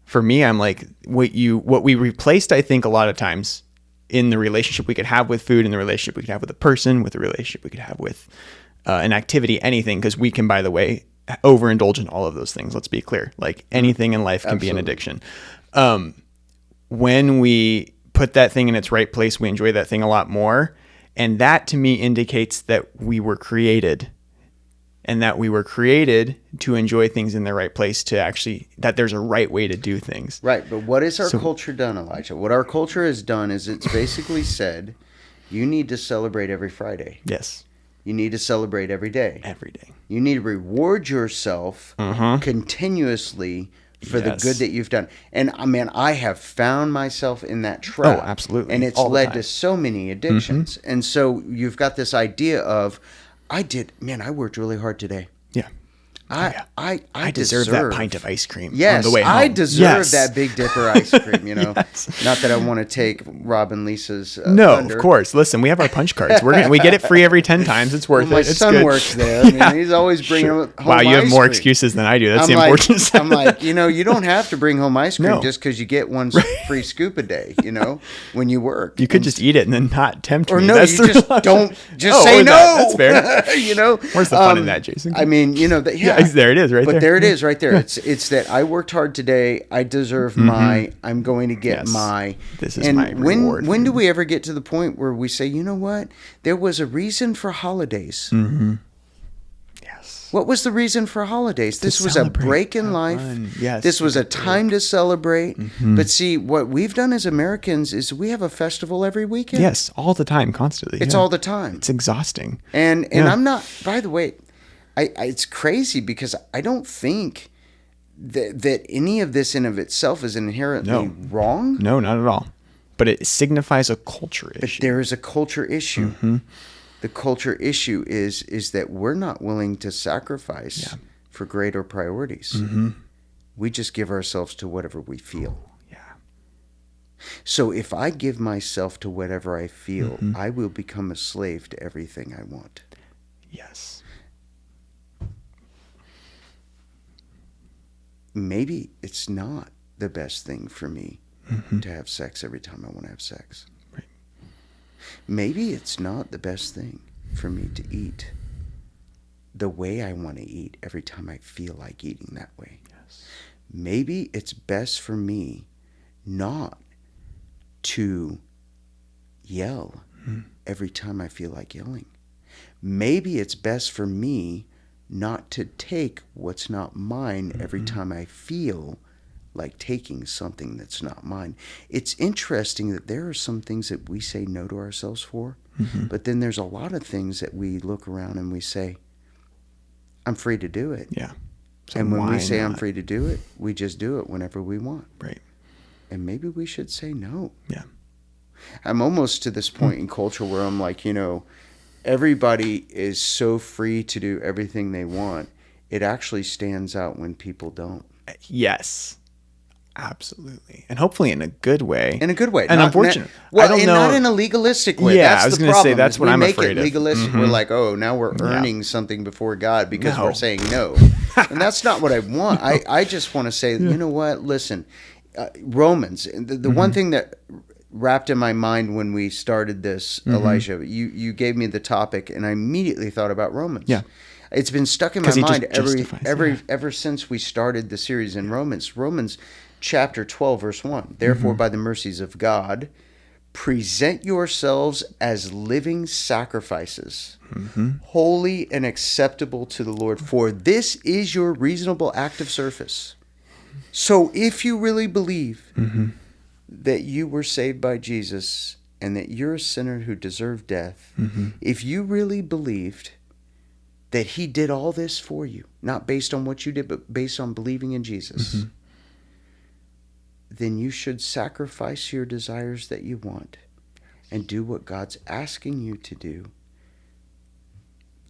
for me, I'm like, what we replaced, I think, a lot of times in the relationship we could have with food, in the relationship we could have with a person, with the relationship we could have with an activity, anything, because we can, by the way, overindulge in all of those things. Let's be clear. Like anything in life can be an addiction. When we put that thing in its right place, we enjoy that thing a lot more. And that to me indicates that we were created. And that we were created to enjoy things in the right place, to actually, that there's a right way to do things. Right, but what has our culture done, Elijah? What our culture has done is it's basically said, you need to celebrate every Friday. Yes. You need to celebrate every day. Every day. You need to reward yourself continuously for the good that you've done. And man, I have found myself in that trap. Oh, absolutely. And it's led to so many addictions. And so you've got this idea of, I worked really hard today. Yeah. I deserve that pint of ice cream on the way home. I deserve that Big Dipper ice cream, you know. Not that I want to take Rob and Lisa's thunder. Of course. Listen, we have our punch cards. We get it free every 10 times. It's worth it. My it's son good. works there. I mean, he's always bringing home Wow, you have ice more cream. excuses than I do. That's the unfortunate side. I'm like, you don't have to bring home ice cream just because you get one free scoop a day, when you work. You could just eat it and then not tempt me. Or no, that's you just don't say no. That's fair. Where's the fun in that, Jason? I mean, there it is right there. There it is right there. It's that I worked hard today. I deserve I'm going to get my. This is my reward. When do we ever get to the point where we say, you know what? There was a reason for holidays. Yes. What was the reason for holidays? This was a break in life. Yes. This was a time to celebrate. But see, what we've done as Americans is we have a festival every weekend. Yes, all the time, constantly. It's all the time. It's exhausting. And I'm not, by the way, it's crazy because I don't think that any of this in of itself is inherently wrong. No, not at all. But it signifies a culture issue. But there is a culture issue. The culture issue is that we're not willing to sacrifice for greater priorities. Mm-hmm. We just give ourselves to whatever we feel. Yeah. So if I give myself to whatever I feel, Mm-hmm. I will become a slave to everything I want. Yes. Maybe it's not the best thing for me Mm-hmm. to have sex every time I want to have sex. Right. Maybe it's not the best thing for me to eat the way I want to eat every time I feel like eating that way. Yes. Maybe it's best for me not to yell every time I feel like yelling. Maybe it's best for me not to take what's not mine every time I feel like taking something that's not mine. It's interesting that there are some things that we say no to ourselves for, but then there's a lot of things that we look around and we say, I'm free to do it. Yeah. So and when we say not? I'm free to do it, we just do it whenever we want. Right. And maybe we should say no. Yeah. I'm almost to this point in culture where I'm like, everybody is so free to do everything they want. It actually stands out when people don't. Yes. Absolutely. And hopefully in a good way. In a good way. And unfortunately. Well, I don't know. Not in a legalistic way. Yeah, that's I was going to say that's what I'm afraid of. We make it legalistic. We're like, oh, now we're earning something before God because we're saying no. And that's not what I want. I just want to say, you know what? Listen, Romans, the one thing that wrapped in my mind when we started this, Elijah, you gave me the topic and I immediately thought about Romans. Yeah. It's been stuck in my mind ever since we started the series in Romans. Romans chapter 12, verse 1. Therefore, by the mercies of God, present yourselves as living sacrifices, holy and acceptable to the Lord, for this is your reasonable act of service. So if you really believe that you were saved by Jesus and that you're a sinner who deserved death, if you really believed that he did all this for you, not based on what you did, but based on believing in Jesus, then you should sacrifice your desires that you want and do what God's asking you to do.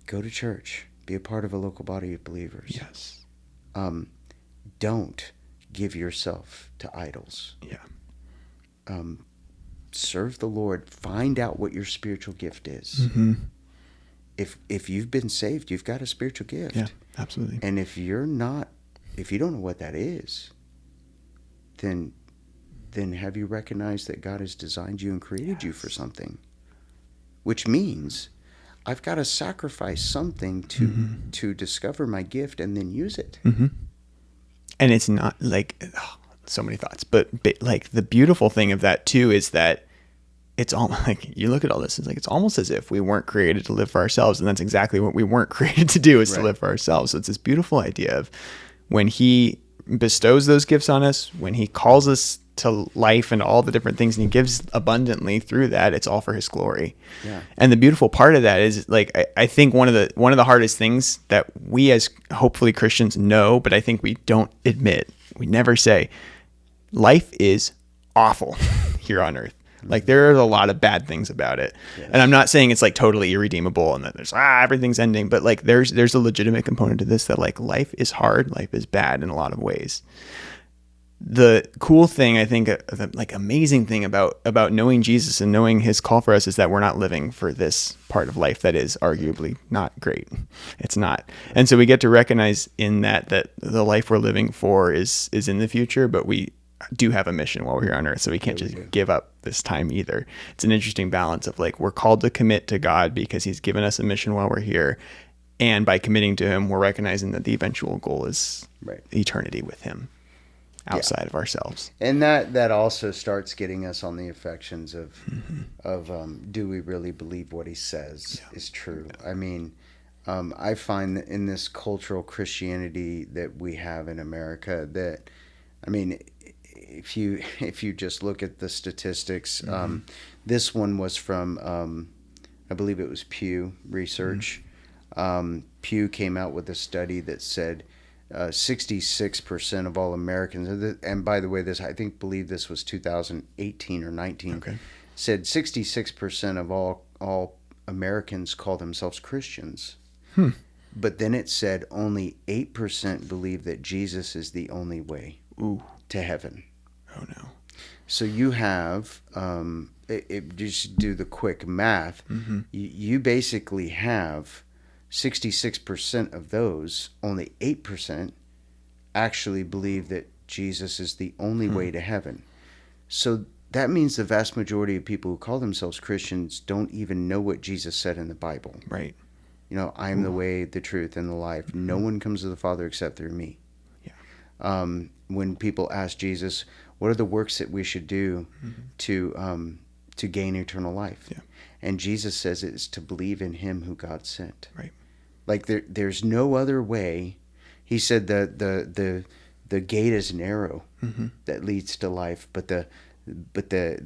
Go to church. Be a part of a local body of believers. Yes. Don't give yourself to idols. Yeah. Serve the Lord. Find out what your spiritual gift is. If you've been saved, you've got a spiritual gift. Yeah, absolutely. And if you don't know what that is, then have you recognized that God has designed you and created you for something? Which means I've got to sacrifice something to discover my gift and then use it. And it's not like so many thoughts, but like the beautiful thing of that too is that it's all like you look at all this, it's like it's almost as if we weren't created to live for ourselves, and that's exactly what we weren't created to do, is to live for ourselves. So it's this beautiful idea of when he bestows those gifts on us, when he calls us to life and all the different things, and he gives abundantly through that, it's all for his glory. Yeah. And the beautiful part of that is like I think one of the hardest things that we as hopefully Christians know, but I think we don't admit, we never say, life is awful here on earth. Like there are a lot of bad things about it. Yes. And I'm not saying it's like totally irredeemable and that there's everything's ending, but like there's a legitimate component to this that like life is hard, life is bad in a lot of ways. The cool thing, I think, the like amazing thing about knowing Jesus and knowing his call for us is that we're not living for this part of life that is arguably not great. It's not. And so we get to recognize in that the life we're living for is in the future, but we do have a mission while we're here on earth, so we can't just give up this time either. It's an interesting balance of like we're called to commit to God because he's given us a mission while we're here, and by committing to him we're recognizing that the eventual goal is eternity with him outside of ourselves. And that also starts getting us on the affections of do we really believe what he says is true? I mean, I find that in this cultural Christianity that we have in America, that I mean, if you just look at the statistics, this one was from I believe it was Pew Research. Pew came out with a study that said 66% of all Americans, and by the way, believe this was 2018 or 19, said 66% of all Americans call themselves Christians. But then it said only 8% believe that Jesus is the only way to heaven. Oh, no. So you have, just do the quick math, you basically have 66% of those, only 8% actually believe that Jesus is the only way to heaven. So that means the vast majority of people who call themselves Christians don't even know what Jesus said in the Bible. Right. You know, I am the way, the truth, and the life. No one comes to the Father except through me. Yeah. When people ask Jesus, what are the works that we should do to gain eternal life? Yeah. And Jesus says it's to believe in him who God sent. Right. Like there's no other way. He said the gate is narrow that leads to life, but the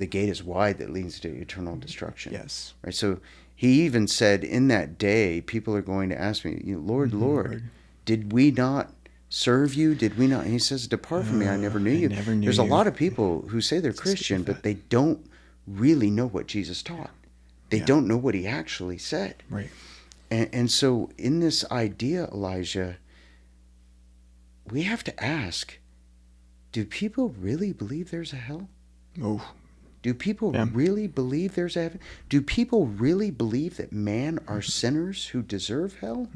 gate is wide that leads to eternal destruction. Yes. Right. So he even said, in that day, people are going to ask me, Lord, Lord, did we not serve you? Did we not? And he says, depart from me, I never knew you. There's a lot of people who say they're Christian, but they don't really know what Jesus taught. They don't know what he actually said. Right. And so in this idea, Elijah, we have to ask, do people really believe there's a hell? Oh. Do people really believe there's a heaven? Do people really believe that man are sinners who deserve hell?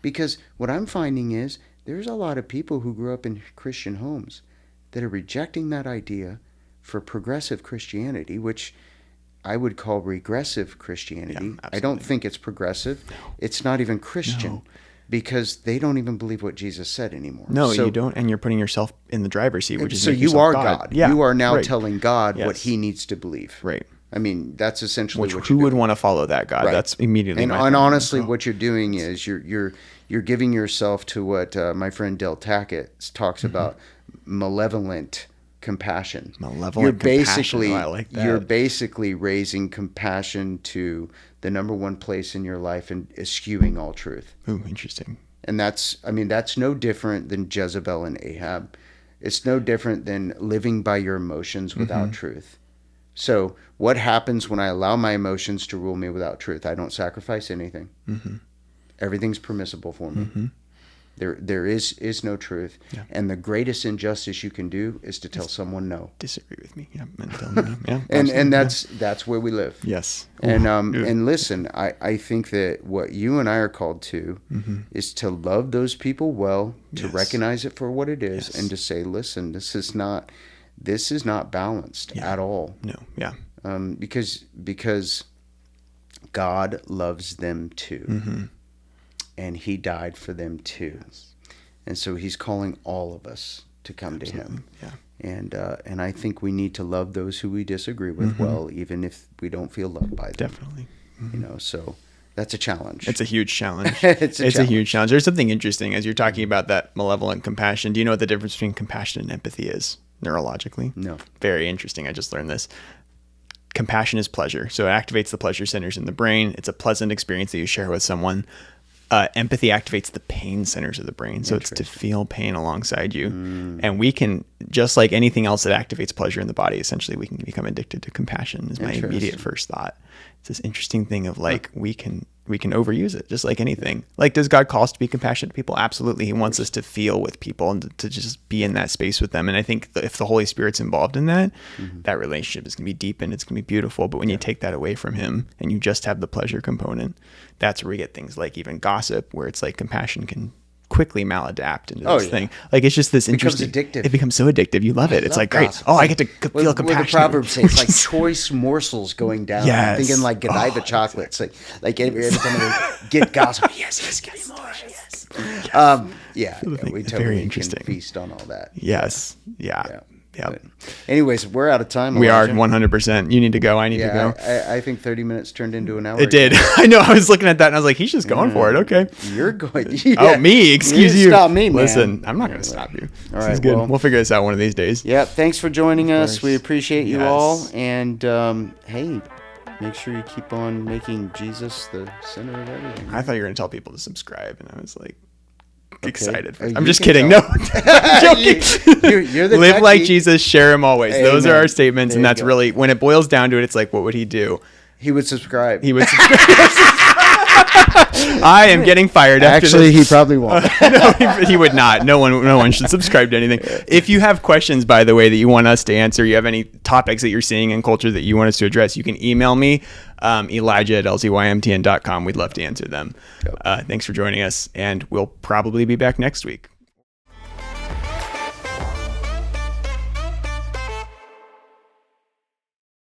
Because what I'm finding is there's a lot of people who grew up in Christian homes that are rejecting that idea for progressive Christianity, which I would call regressive Christianity. I don't think it's progressive. No. It's not even Christian. No. Because they don't even believe what Jesus said anymore. No, so, you don't, and you're putting yourself in the driver's seat, which is so you are God. Yeah, you are now telling God what he needs to believe. Right. I mean, that's essentially what who would want to follow that God? Right. That's immediately. And honestly, what you're doing is you're giving yourself to what my friend Del Tackett talks about, malevolent compassion. Compassion. Oh, I like that. You're basically raising compassion to the number one place in your life and eschewing all truth. Ooh, interesting. And that's no different than Jezebel and Ahab. It's no different than living by your emotions without truth. So what happens when I allow my emotions to rule me without truth? I don't sacrifice anything. Everything's permissible for me. There is no truth. Yeah. And the greatest injustice you can do is to tell someone no. Disagree with me. Yeah. And tell them no. Yeah. and that's where we live. Yes. And listen, I think that what you and I are called to is to love those people well, to recognize it for what it is, and to say, listen, this is not balanced at all. No. Yeah. Because God loves them too. And he died for them too. And so he's calling all of us to come to him. Yeah. And I think we need to love those who we disagree with well, even if we don't feel loved by them. Definitely. So that's a challenge. It's a huge challenge. It's a huge challenge. There's something interesting as you're talking about that malevolent compassion. Do you know what the difference between compassion and empathy is neurologically? No. Very interesting. I just learned this. Compassion is pleasure. So it activates the pleasure centers in the brain. It's a pleasant experience that you share with someone. Empathy activates the pain centers of the brain. So it's to feel pain alongside you. And we can, just like anything else that activates pleasure in the body, essentially we can become addicted to compassion is my immediate first thought. It's this interesting thing of like, we can overuse it just like anything. Like, does God call us to be compassionate to people? Absolutely. He wants us to feel with people and to just be in that space with them. And I think if the Holy Spirit's involved in that, that relationship is going to be deepened. It's going to be beautiful. But when you take that away from him and you just have the pleasure component, that's where we get things like even gossip, where it's like compassion can quickly maladapt into this thing. Like, it's just this interesting. It becomes addictive. It becomes so addictive. You love it. It's like, great. Oh, I get to feel compassion. What the Proverbs say, it's like choice morsels going down. Yes. I'm thinking like Godiva chocolates. Like every time I get gossip, yes, give me more. Yes. We totally can feast on all that. Yes. Yeah. But anyways, we're out of time. We are 100%. You need to go. I need to go. I think 30 minutes turned into an hour. It did. I know. I was looking at that and I was like, he's just going for it. Okay. You're going. Oh, me. Excuse you. Stop me, man. Listen, I'm not going to stop you. All right. This is good. We'll figure this out one of these days. Yeah. Thanks for joining us. We appreciate you all. And hey, make sure you keep on making Jesus the center of everything. I thought you were going to tell people to subscribe, and I was like, excited. I'm just kidding. No, joking. You're the live like Jesus, share him always. Amen. Those are our statements, and that's really, when it boils down to it, it's like, what would he do? He would subscribe. He would subscribe. I am getting fired after Actually, this. he probably won't. No, he would not. No one should subscribe to anything. If you have questions, by the way, that you want us to answer, you have any topics that you're seeing in culture that you want us to address, you can email me, Elijah@lzymtn.com. We'd love to answer them. Yep. Thanks for joining us, and we'll probably be back next week.